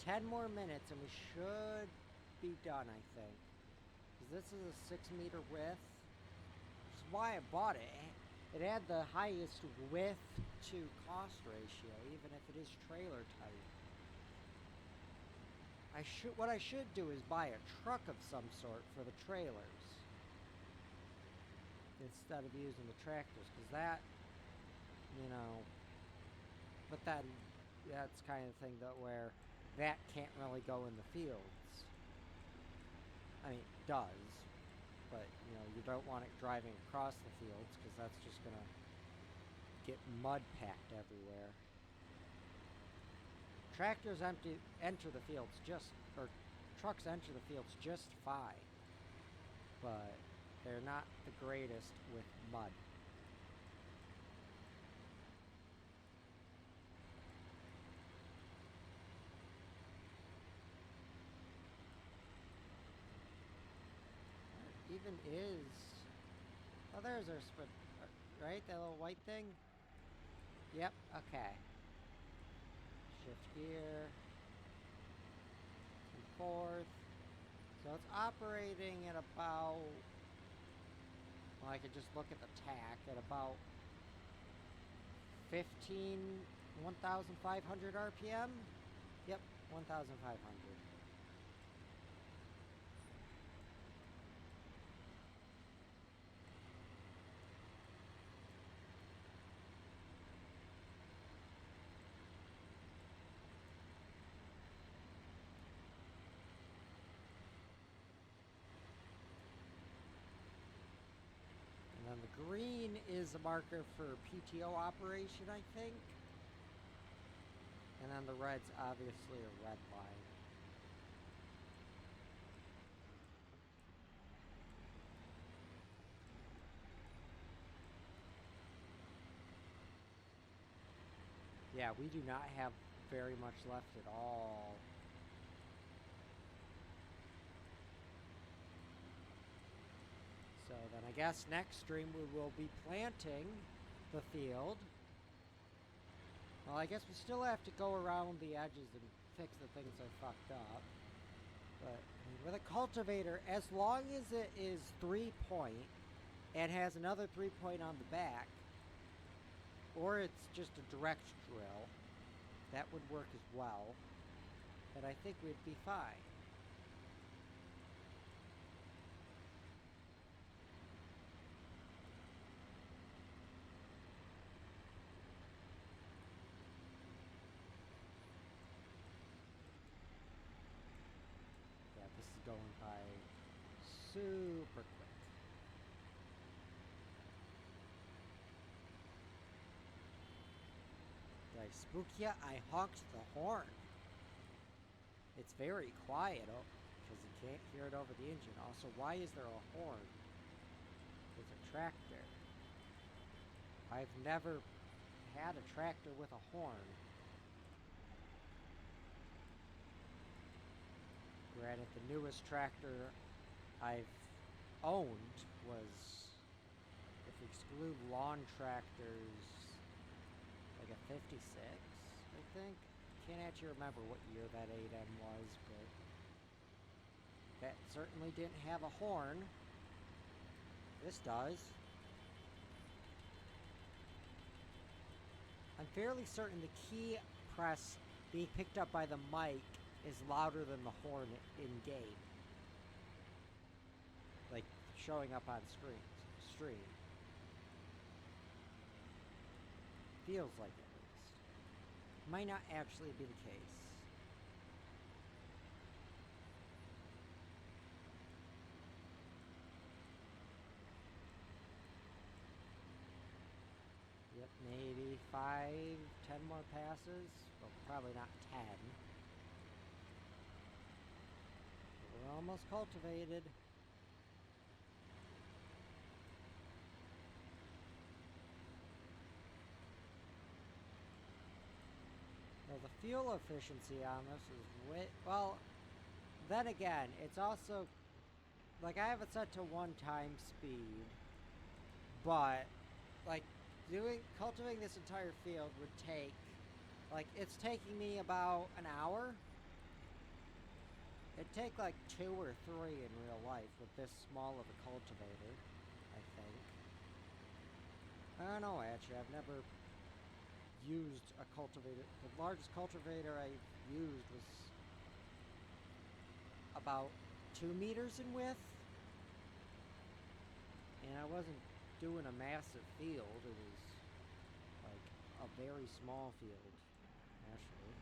10 more minutes and we should be done, I think. Because this is a 6-meter width. Which is why I bought it. It had the highest width to cost ratio, even if it is trailer type. What I should do is buy a truck of some sort for the trailers instead of using the tractors, because that, you know, but then that's kind of the thing that where that can't really go in the fields. I mean, it does, but you know, you don't want it driving across the fields because that's just gonna get mud packed everywhere. Tractors enter the fields or trucks enter the fields just fine, but they're not the greatest with mud. What even is? Oh, there's our right? That little white thing? Yep, okay. Shift gear. And forth. So it's operating at about... Well, I could just look at the tack at about 1,500 RPM? Yep, 1,500. And then the green is a marker for PTO operation, I think. And then the red's obviously a red line. Yeah, we do not have very much left at all. So then I guess next stream we will be planting the field. Well, I guess we still have to go around the edges and fix the things I fucked up. But with a cultivator, as long as it is 3-point and has another 3-point on the back, or it's just a direct drill, that would work as well. But I think we'd be fine. Yeah, this is going by super quick. Did I spook ya? I honked the horn. It's very quiet, because you can't hear it over the engine. Also, why is there a horn with a tractor? I've never had a tractor with a horn. Granted, the newest tractor I've owned was, if we exclude lawn tractors, like a 56, I think. Can't actually remember what year that 8M was, but that certainly didn't have a horn. This does. I'm fairly certain the key press being picked up by the mic is louder than the horn in-game. Like, showing up on stream. Feels like it, at least. Might not actually be the case. Yep, maybe 5, 10 more passes. Well, probably not 10. But we're almost cultivated. Now, the fuel efficiency on this is way... Well, then again, it's also... Like, I have it set to 1x speed. But, like, cultivating this entire field would take... Like, it's taking me about an hour. It'd take, like, 2 or 3 in real life with this small of a cultivator, I think. I don't know, actually. I've never used a cultivator. The largest cultivator I used was about 2 meters in width. And I wasn't doing a massive field. It was like a very small field, actually.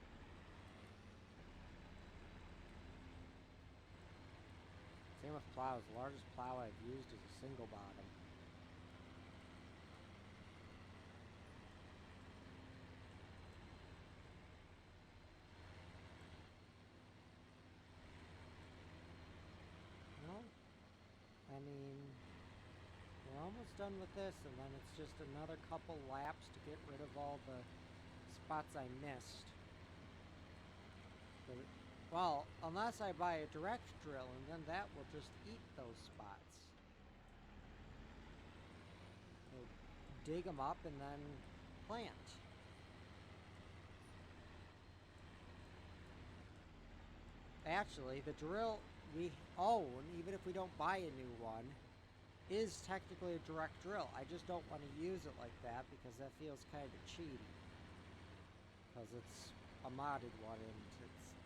Same with plows. The largest plow I've used is a single bottom. I mean, we're almost done with this, and then it's just another couple laps to get rid of all the spots I missed. Well, unless I buy a direct drill, and then that will just eat those spots. We'll dig them up and then plant. Actually, the drill we own, even if we don't buy a new one, is technically a direct drill. I just don't want to use it like that because that feels kind of cheaty. Because it's a modded one and it's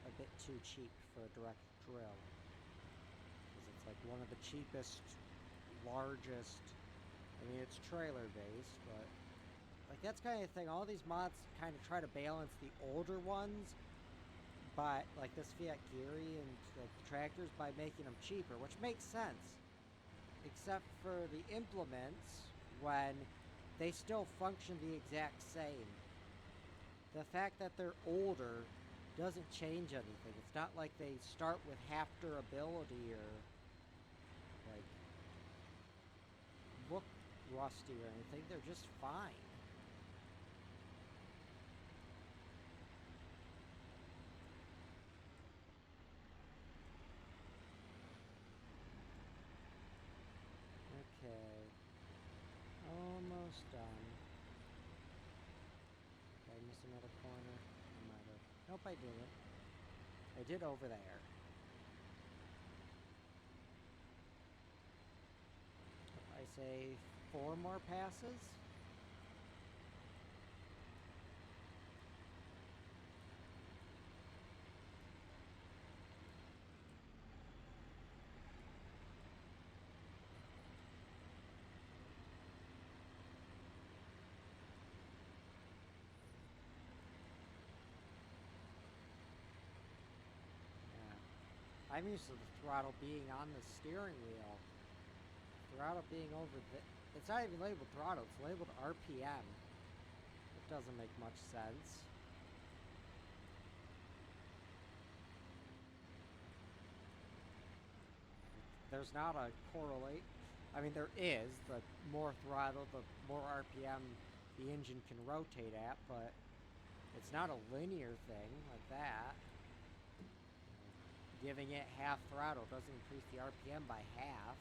a bit too cheap for a direct drill. Because it's like one of the cheapest, largest, I mean it's trailer based, but like that's kind of thing. All these mods kind of try to balance the older ones, but like this Fiat Geary and like the tractors, by making them cheaper, which makes sense. Except for the implements, when they still function the exact same. The fact that they're older doesn't change anything. It's not like they start with half durability or like look rusty or anything. They're just fine. Okay. Almost done. Did I miss another corner? I might have. Nope, I didn't. I did over there. I say 4 more passes. I'm used to the throttle being on the steering wheel. Throttle being over the... It's not even labeled throttle, it's labeled RPM. It doesn't make much sense. There's not a correlate. I mean, there is. The more throttle, the more RPM the engine can rotate at, but it's not a linear thing like that. Giving it half throttle doesn't increase the RPM by half.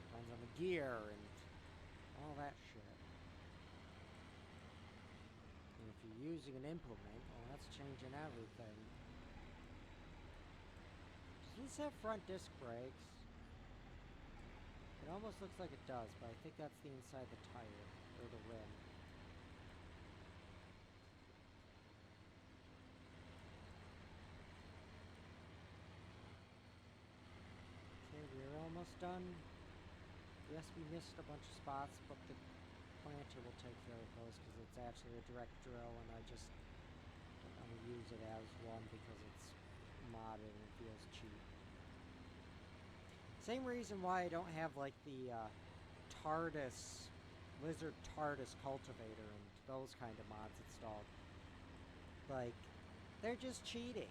Depends on the gear and all that shit. And if you're using an implement, well, that's changing everything. Does this have front disc brakes? It almost looks like it does, but I think that's the inside the tire, or the rim. We're almost done. Yes, we missed a bunch of spots, but the planter will take care of those because it's actually a direct drill, and I just don't want to use it as one because it's modded and it feels cheap. Same reason why I don't have like the TARDIS, Lizard TARDIS cultivator and those kind of mods installed. Like, they're just cheating.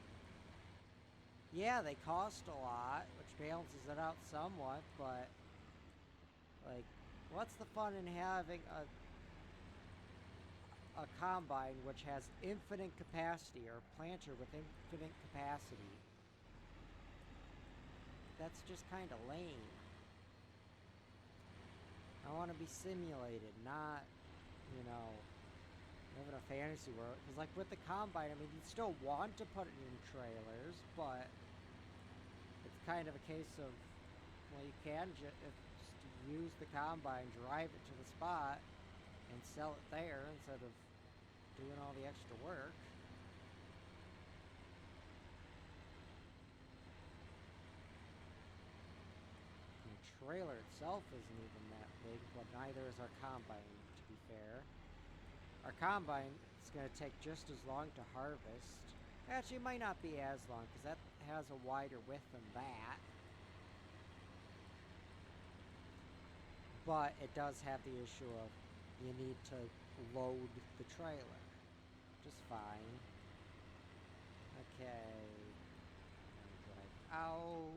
Yeah, they cost a lot, which balances it out somewhat, but like, what's the fun in having a combine which has infinite capacity, or a planter with infinite capacity? That's just kind of lame. I want to be simulated, not, you know, live in a fantasy world. Because, like, with the combine, I mean, you still want to put it in trailers, but it's kind of a case of, well, you can just use the combine, drive it to the spot, and sell it there instead of doing all the extra work. The trailer itself isn't even that big, but neither is our combine, to be fair. Our combine is going to take just as long to harvest. Actually, it might not be as long, because that has a wider width than that. But it does have the issue of you need to load the trailer. Just fine. Okay. Drive out.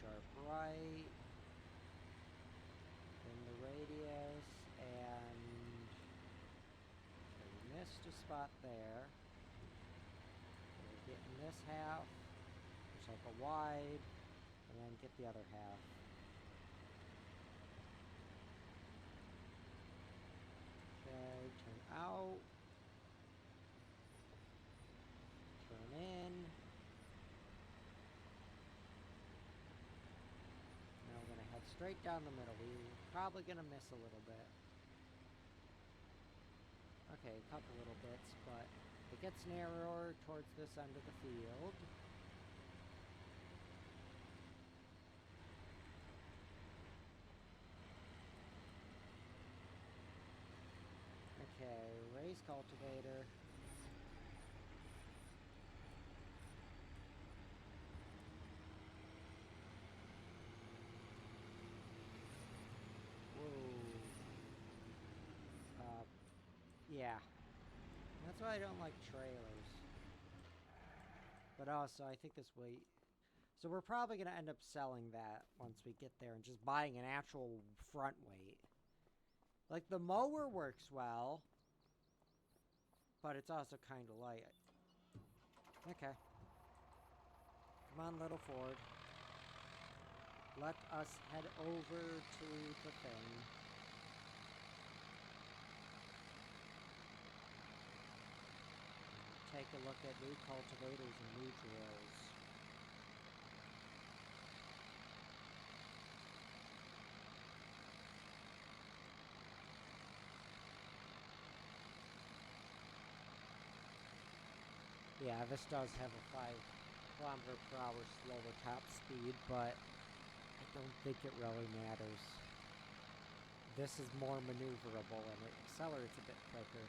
Sharp right. Then the radius. And okay, we missed a spot there. We're getting this half. Just like a wide. And then get the other half. Okay, turn out. Turn in. Now we're going to head straight down the middle. We're probably going to miss a little bit. Okay, a couple little bits, but it gets narrower towards this end of the field. Okay, raise cultivator. Whoa. Yeah. That's why I don't like trailers. But also, I think this weight... So we're probably going to end up selling that once we get there and just buying an actual front weight. Like, the mower works well, but it's also kind of light. Okay. Come on, little Ford. Let us head over to the thing. Take a look at new cultivators and new drills. Yeah, this does have a 5km/h slower top speed, but I don't think it really matters. This is more maneuverable and it accelerates a bit quicker.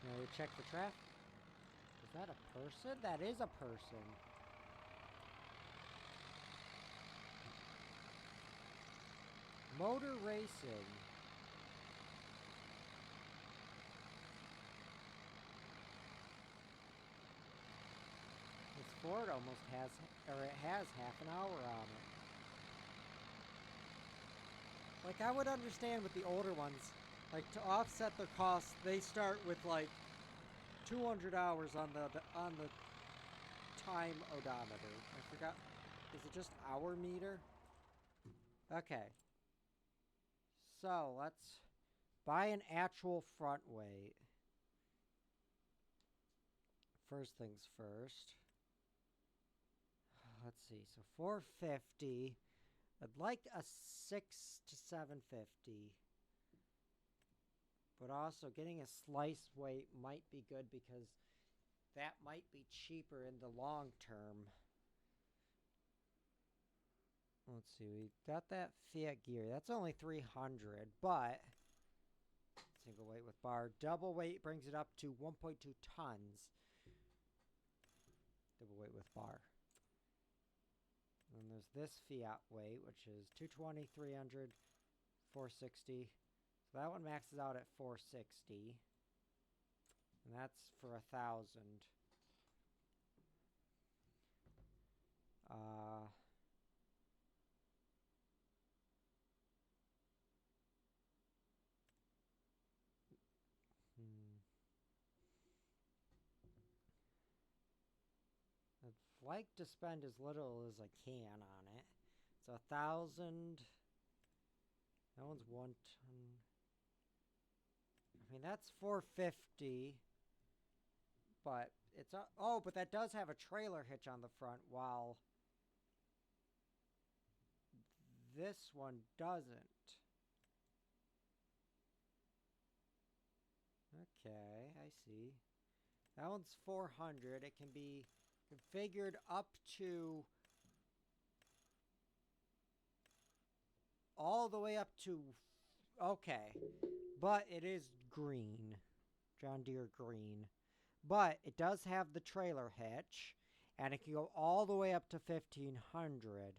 Now we check the traffic. Is that a person? That is a person. Motor racing. This Ford almost has, or it has half an hour on it. Like, I would understand with the older ones, like, to offset their costs, they start with, like, 200 hours on the time odometer. I forgot. Is it just hour meter? Okay. So, let's buy an actual front weight. First things first. Let's see. So, 450. I'd like a 6 to 750. But also, getting a slice weight might be good because that might be cheaper in the long term. Let's see, we got that Fiat gear. That's only 300, but it's single weight with bar. Double weight brings it up to 1.2 tons. Double weight with bar. And there's this Fiat weight, which is 220, 300, 460. So that one maxes out at 460. And that's for 1,000. I'd like to spend as little as I can on it. So 1,000. That one's 1 ton. I mean, that's 450. But it's oh, but that does have a trailer hitch on the front, while this one doesn't. Okay, I see. That one's 400. It can be configured up to all the way up to, okay, but it is green, John Deere green, but it does have the trailer hitch, and it can go all the way up to 1,500.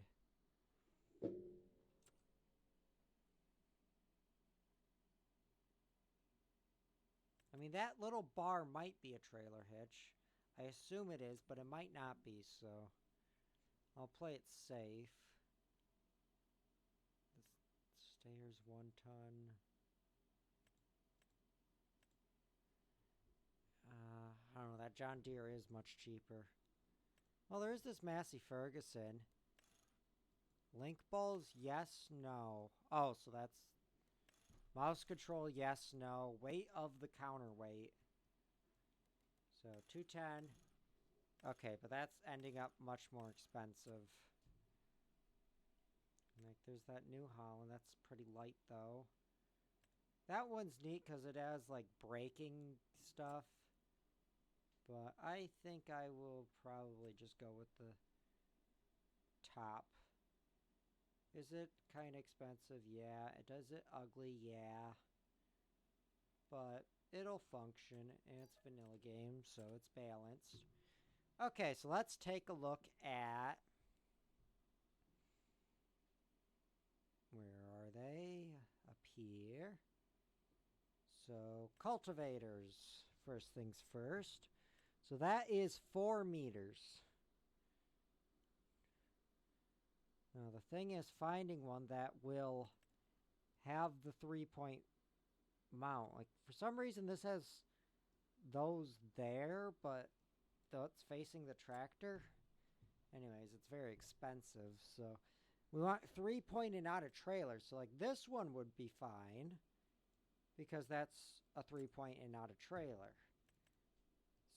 I mean, that little bar might be a trailer hitch. I assume it is, but it might not be, so I'll play it safe. This stayer's 1 ton. I don't know, that John Deere is much cheaper. Well, there is this Massey Ferguson. Link balls, yes, no. Oh, so that's mouse control, yes, no. Weight of the counterweight. So 210. Okay, but that's ending up much more expensive. Like, there's that New Holland. That's pretty light, though. That one's neat because it has, like, braking stuff. But I think I will probably just go with the top. Is it kind of expensive? Yeah. Does it ugly? Yeah. But it'll function, and it's a vanilla game, so it's balanced. Okay, so let's take a look at... Where are they? Up here. So, cultivators, first things first. So that is 4 meters. Now the thing is finding one that will have the 3-point mount. Like, for some reason this has those there, but though it's facing the tractor. Anyways, it's very expensive, so we want 3-point and not a trailer. So like this one would be fine because that's a 3-point and not a trailer.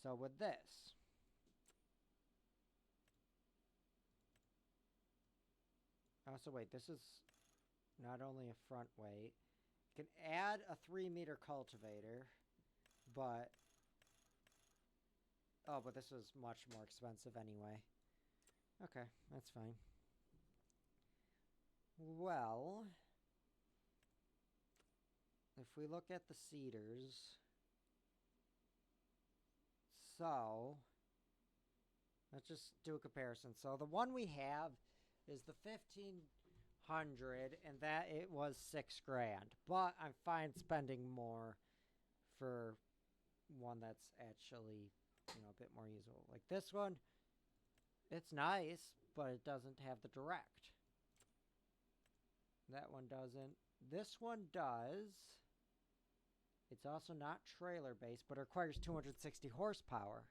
So with this, oh, so wait, this is not only a front weight. You can add a 3-meter cultivator, but oh, but this is much more expensive anyway. Okay, that's fine. Well, if we look at the cedars, so let's just do a comparison. So the one we have is the 1,500, and that it was $6,000. But I'm fine spending more for one that's actually, you know, a bit more usable. Like this one, it's nice, but it doesn't have the direct. That one doesn't. This one does. It's also not trailer based, but it requires 260 horsepower.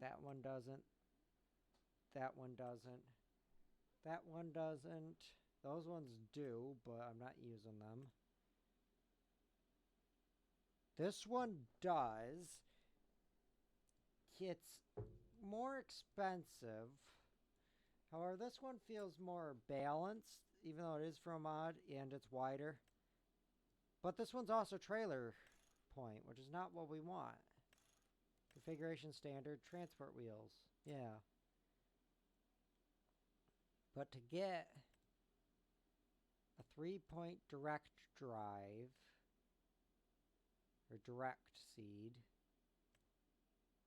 That one doesn't. That one doesn't. That one doesn't. Those ones do, but I'm not using them. This one does. It's more expensive. However, this one feels more balanced, even though it is from a mod and it's wider. But this one's also trailer point, which is not what we want. Configuration standard, transport wheels. Yeah. But to get a 3-point direct drive, or direct seed,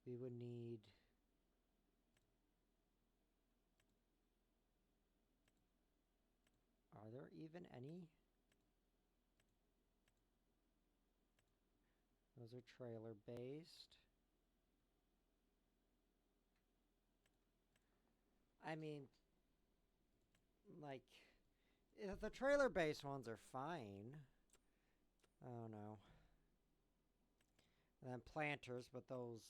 we would need are there even any? Those are trailer based. I mean, like, the trailer based ones are fine. Oh no. And then planters, but those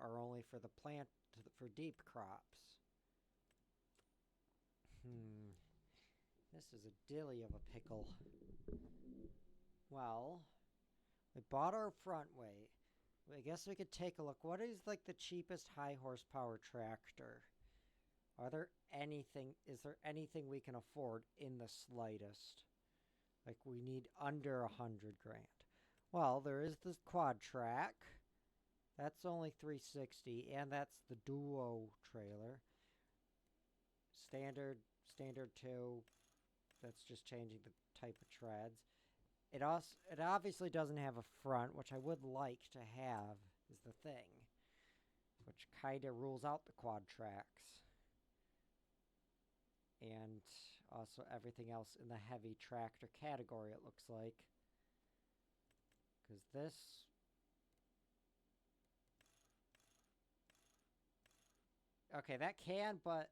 are only for the plant for deep crops. This is a dilly of a pickle. Well, we bought our front weight. I guess we could take a look. What is like the cheapest high horsepower tractor? Is there anything we can afford in the slightest? Like we need under 100 grand. Well, there is this quad track. That's only 360, and that's the duo trailer. Standard 2. That's just changing the type of treads. It obviously doesn't have a front, which I would like to have, is the thing. Which kind of rules out the quad tracks. And also everything else in the heavy tractor category, it looks like. Because this... Okay, that can, but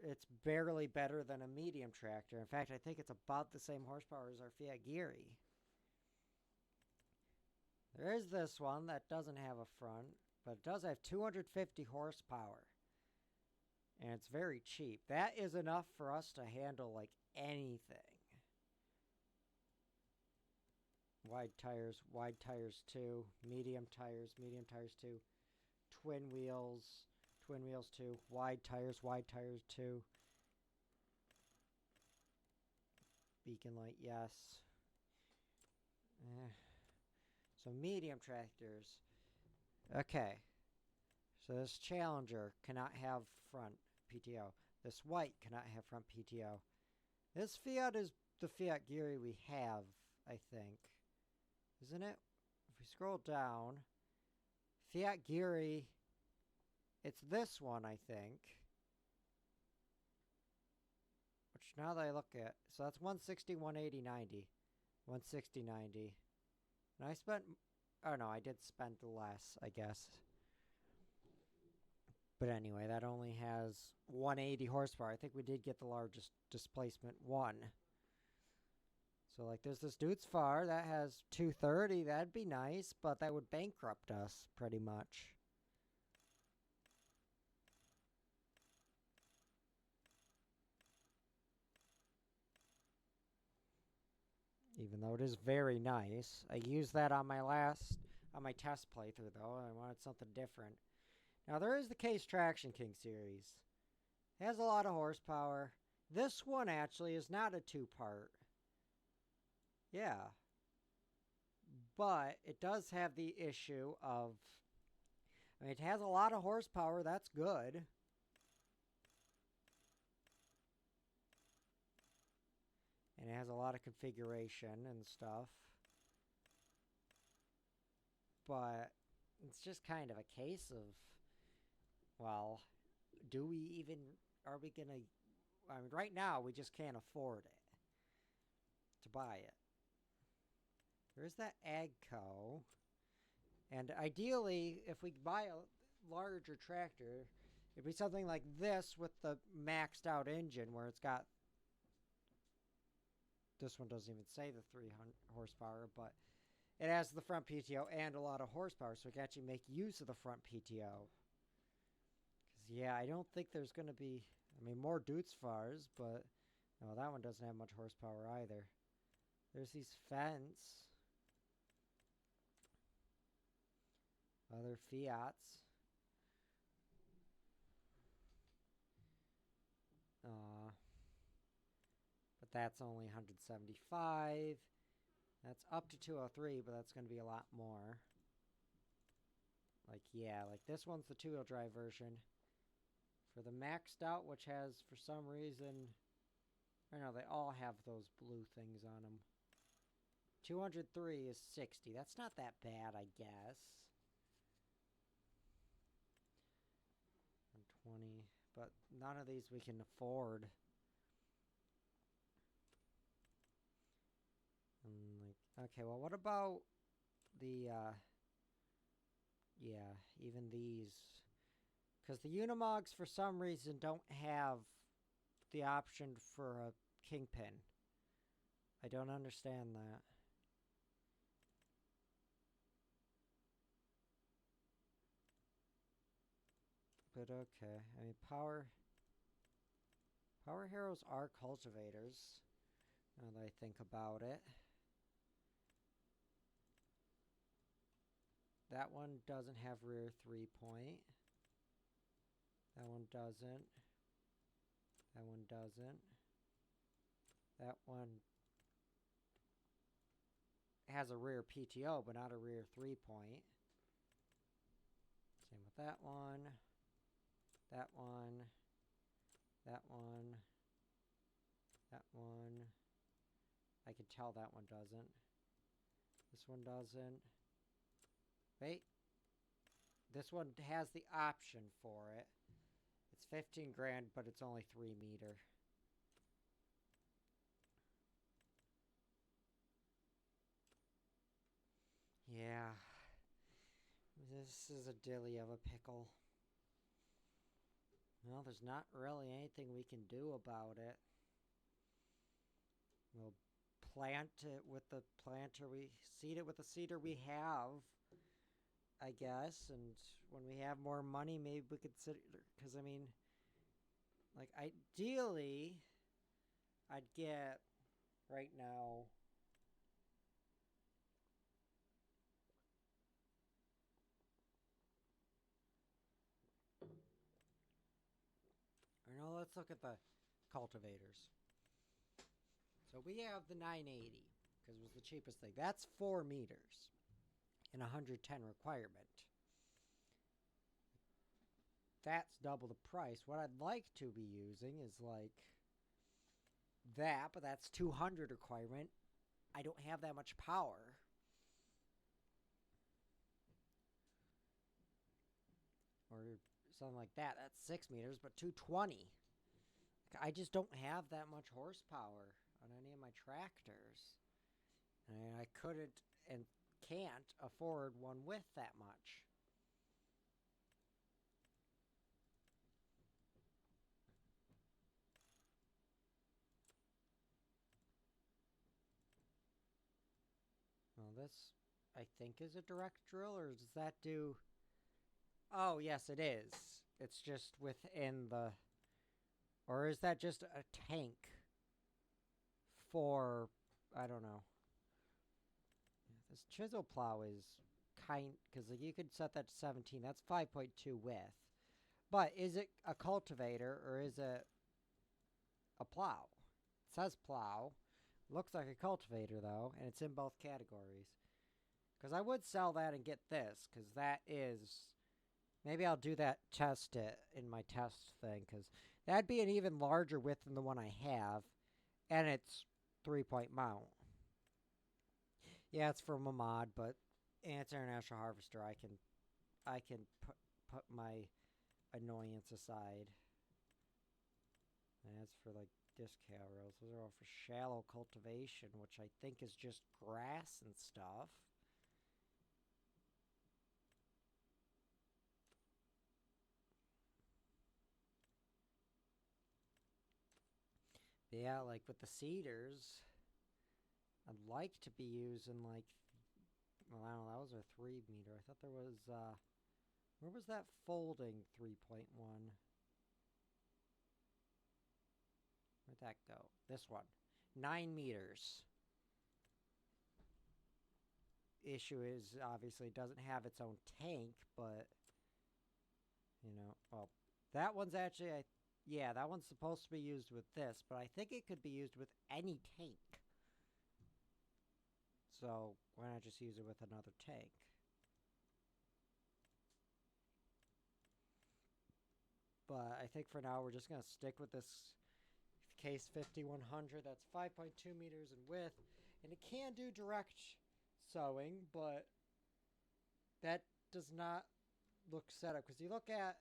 it's barely better than a medium tractor. In fact, I think it's about the same horsepower as our Fiat Geary. There is this one that doesn't have a front, but it does have 250 horsepower. And it's very cheap. That is enough for us to handle, like, anything. Wide tires 2. Medium tires 2. Twin wheels 2. Wide tires 2. Beacon light, yes. So medium tractors. Okay. So this Challenger cannot have front PTO. This white cannot have front PTO. This Fiat is the Fiat Geary we have, I think. Isn't it? If we scroll down, Fiat Geary, it's this one, I think. Which now that I look at, so that's 160, 180, 90. 160, 90. And I spent, oh no, I did spend less, I guess. But anyway, that only has 180 horsepower. I think we did get the largest displacement one. So like there's this Dude's Far that has 230. That'd be nice, but that would bankrupt us pretty much. Even though it is very nice. I used that on my test playthrough though. I wanted something different. Now there is the Case Traction King series. It has a lot of horsepower. This one actually is not a 2-part. Yeah. But it does have the issue of, I mean, it has a lot of horsepower. That's good. And it has a lot of configuration and stuff. But it's just kind of a case of, well, are we going to, I mean, right now we just can't afford it to buy it. There's that AGCO. And ideally, if we buy a larger tractor, it'd be something like this with the maxed out engine where it's got, this one doesn't even say the 300 horsepower, but it has the front PTO and a lot of horsepower, so we can actually make use of the front PTO. Because, yeah, I don't think there's going to be, I mean, more Dude's Fars, but no, that one doesn't have much horsepower either. There's these Fence. Other Fiats. But that's only 175. That's up to 203, but that's going to be a lot more. Like, yeah, like this one's the 2-wheel drive version. For the maxed out, which has, for some reason, I know, they all have those blue things on them. 203 is 60. That's not that bad, I guess. 120. But none of these we can afford. Okay, well, what about the, yeah, even these? Because the Unimogs, for some reason, don't have the option for a kingpin. I don't understand that. But okay, I mean, power heroes are cultivators, now that I think about it. That one doesn't have rear 3-point. That one doesn't. That one doesn't. That one has a rear PTO, but not a rear 3-point. Same with that one. That one. That one. That one. I can tell that one doesn't. This one doesn't. Wait. This one has the option for it. It's 15 grand, but it's only 3 meter. Yeah. This is a dilly of a pickle. Well, there's not really anything we can do about it. We'll plant it with the planter seed it with the seeder we have, I guess, and when we have more money, maybe we could because I mean, like, ideally, I'd get right now. Or no, let's look at the cultivators. So we have the 980 because it was the cheapest thing. That's 4 meters and 110 requirement. That's double the price. What I'd like to be using is like that, but that's 200 requirement. I don't have that much power. Or something like that. That's 6 meters, but 220. I just don't have that much horsepower on any of my tractors. And I couldn't and can't afford one with that much. Well, this, I think, is a direct drill, or does that do... Oh, yes, it is. It's just within the... Or is that just a tank for... I don't know. This chisel plow is kind... Because you could set that to 17. That's 5.2 width. But is it a cultivator, or is it a plow? It says plow. Looks like a cultivator, though, and it's in both categories. Because I would sell that and get this, because that is... Maybe I'll do that, test it in my test thing, because that'd be an even larger width than the one I have, and it's 3-point mount. Yeah, it's from a mod, but it's International Harvester. I can put my annoyance aside. And as for like disc rows, those are all for shallow cultivation, which I think is just grass and stuff. Yeah, like with the cedars, I'd like to be using like, well, I don't know, that was a 3 meter. I thought there was, where was that folding 3.1? Where'd that go? This one. 9 meters. Issue is, obviously, it doesn't have its own tank, but, you know, well, that one's actually, yeah, that one's supposed to be used with this, but I think it could be used with any tank. So, why not just use it with another tank? But I think for now we're just going to stick with this case 5100. That's 5.2 meters in width, and it can do direct sewing, but that does not look set up, because you look at,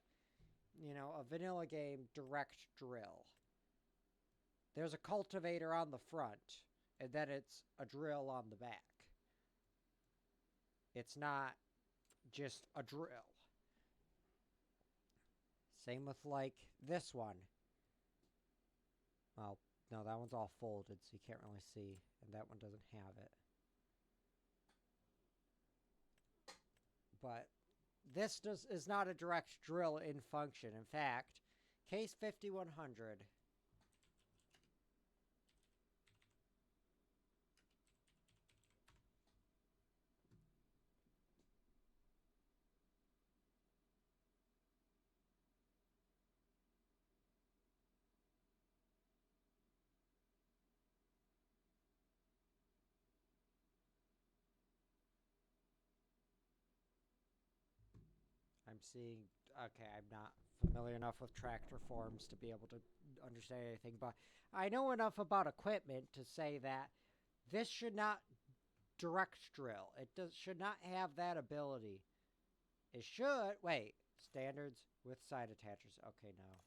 you know, a vanilla game direct drill. There's a cultivator on the front, and then it's a drill on the back. It's not just a drill. Same with, like, this one. Well, no, that one's all folded, so you can't really see. And that one doesn't have it. But this is not a direct drill in function. In fact, case 5100... I'm seeing, okay, I'm not familiar enough with tractor forms to be able to understand anything, but I know enough about equipment to say that this should not direct drill. It should not have that ability. It should, wait, standards with side attachers. Okay, no.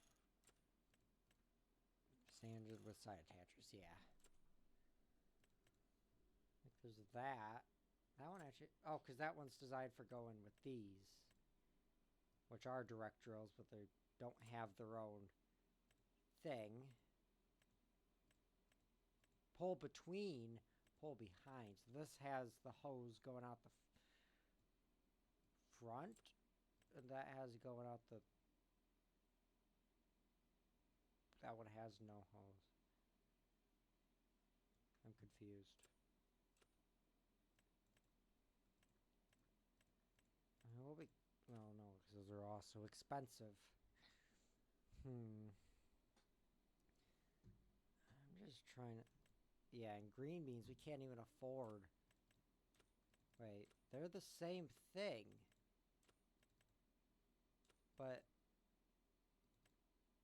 Standard with side attachers, yeah. Like there's that. That one actually, oh, because that one's designed for going with these, which are direct drills, but they don't have their own thing. Pull between, pull behind. So this has the hose going out the front, and that has going out the... That one has no hose. I'm confused. What we... Oh, no, because those are all so expensive. I'm just trying to... Yeah, and green beans we can't even afford. Wait, they're the same thing. But...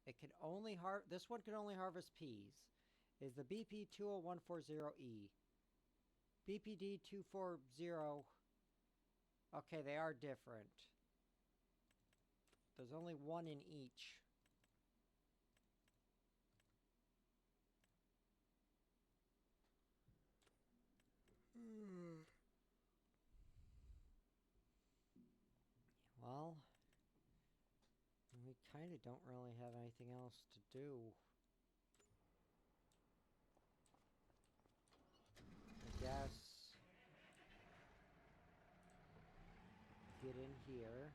It can only this one can only harvest peas. Is the BP 20140E. BPD 240... Okay, they are different. There's only one in each. Well, we kind of don't really have anything else to do. I guess get in here,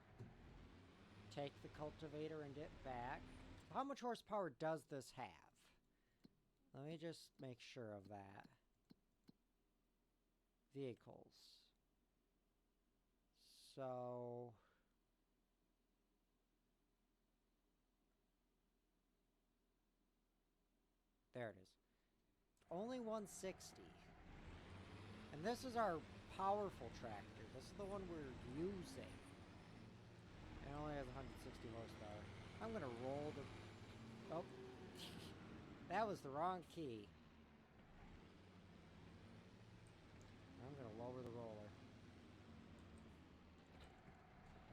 take the cultivator and get back. How much horsepower does this have? Let me just make sure of that. Vehicles. So... There it is. Only 160. And this is our powerful tractor. This is the one we're using. It only has 160 horsepower. I'm going to roll the... Oh. That was the wrong key. I'm going to lower the roller.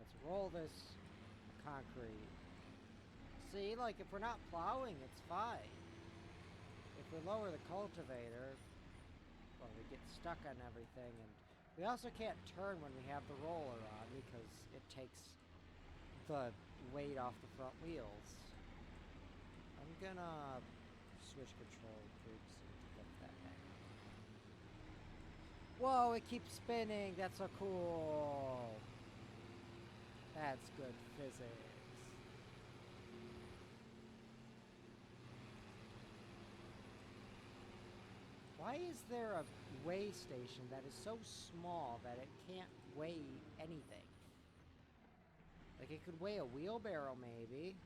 Let's roll this concrete. See, like, if we're not plowing, it's fine. If we lower the cultivator, well, we get stuck on everything, and we also can't turn when we have the roller on because it takes the weight off the front wheels. I'm gonna switch control groups and flip that back. Whoa, it keeps spinning. That's so cool. That's good physics. Why is there a weigh station that is so small that it can't weigh anything? Like, it could weigh a wheelbarrow, maybe.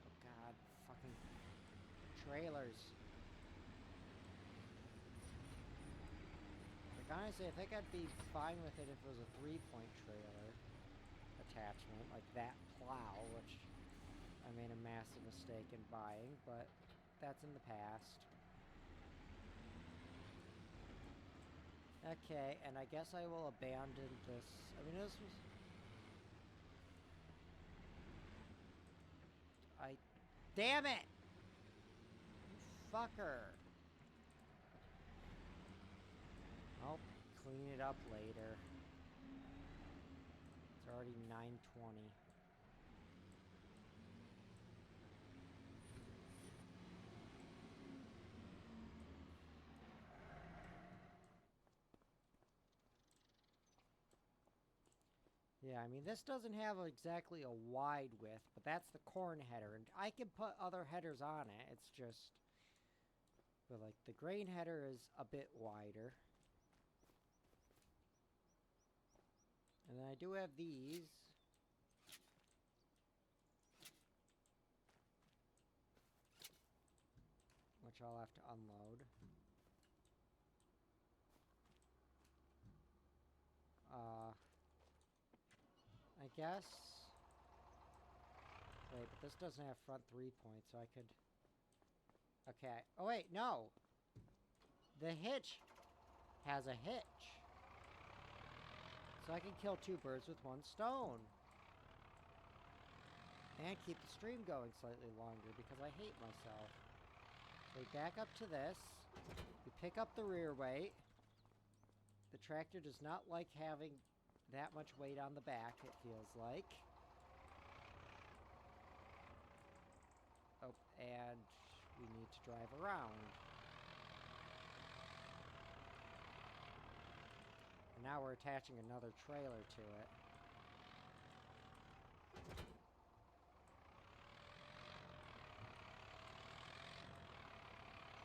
Oh, God. Fucking trailers. Like, honestly, I think I'd be fine with it if it was a 3-point trailer attachment, like that plow, which I made a massive mistake in buying, but that's in the past. Okay, and I guess I will abandon this. I mean, this was... Damn it! You fucker! I'll clean it up later. It's already 9:20. Yeah, I mean, this doesn't have exactly a wide width, but that's the corn header, and I can put other headers on it. It's just... But, like, the grain header is a bit wider. And then I do have these. Which I'll have to unload. I guess... Wait, but this doesn't have front 3-point, so I could... Okay. Oh, wait, no! The hitch has a hitch. So I can kill 2 birds with 1 stone. And keep the stream going slightly longer because I hate myself. So we back up to this. We pick up the rear weight. The tractor does not like having that much weight on the back, it feels like. Oh, and we need to drive around. And now we're attaching another trailer to it.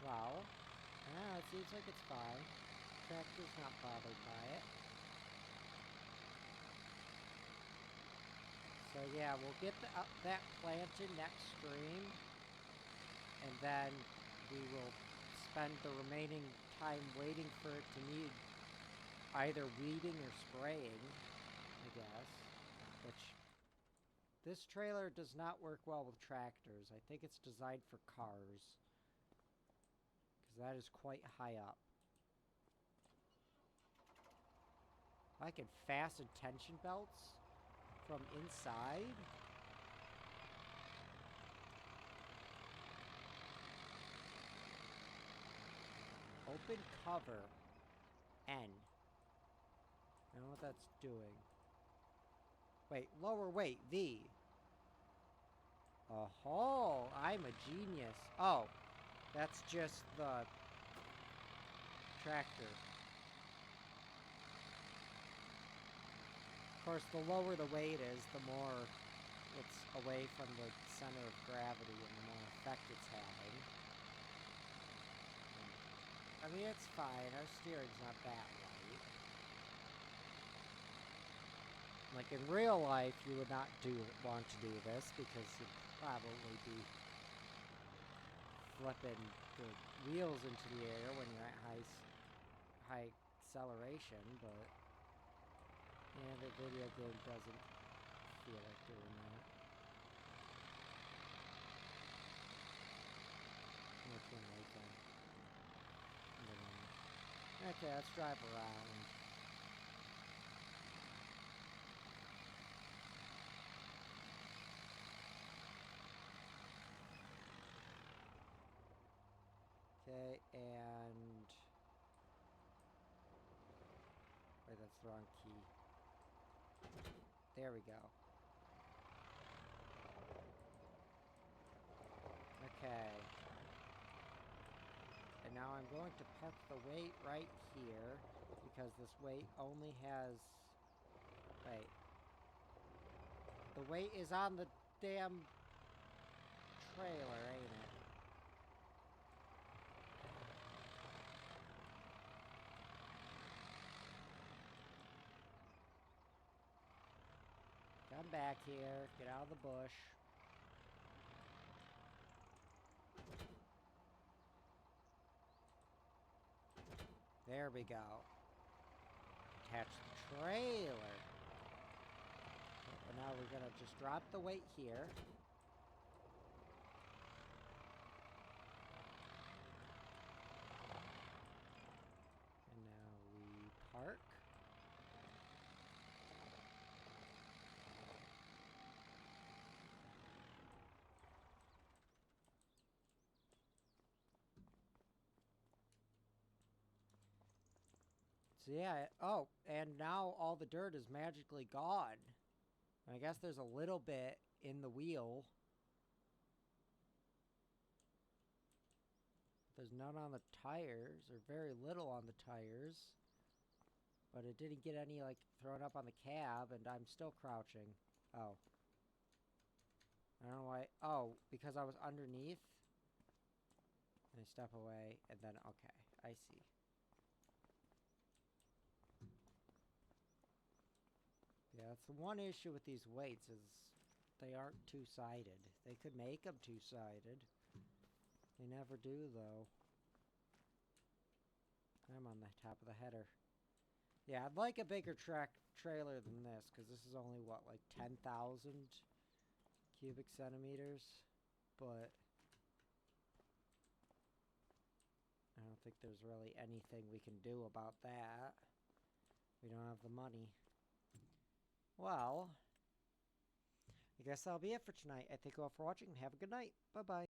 Well, it seems like it's fine. Tractor's not bothered by it. So yeah, we'll get that planted next stream, and then we will spend the remaining time waiting for it to need either weeding or spraying, I guess. Which, this trailer does not work well with tractors. I think it's designed for cars, because that is quite high up. I can fasten tension belts from inside? Open cover. N. I don't know what that's doing. Wait, lower weight. V. Oh, I'm a genius. Oh, that's just the tractor. Of course, the lower the weight is, the more it's away from the center of gravity and the more effect it's having. I mean, it's fine. Our steering's not that light. Like, in real life, you would not want to do this because you'd probably be flipping the wheels into the air when you're at high acceleration, but... Yeah, the video game doesn't feel like doing that. Which one right there? Okay, let's drive around. Okay, and... Wait, that's the wrong key. There we go. Okay. And now I'm going to park the weight right here, because this weight only has... Wait. The weight is on the damn trailer, ain't it? Come back here. Get out of the bush. There we go. Attach the trailer. And now we're going to just drop the weight here. So yeah, oh, and now all the dirt is magically gone. I guess there's a little bit in the wheel. There's none on the tires, or very little on the tires. But it didn't get any, like, thrown up on the cab, and I'm still crouching. Oh. I don't know why. Oh, because I was underneath? And I step away, and then, okay, I see. Yeah, that's the one issue with these weights is they aren't two-sided. They could make them two-sided. They never do, though. I'm on the top of the header. Yeah, I'd like a bigger trailer than this, because this is only, what, like 10,000 cubic centimeters? But I don't think there's really anything we can do about that. We don't have the money. Well, I guess that'll be it for tonight. I thank you all for watching and have a good night. Bye-bye.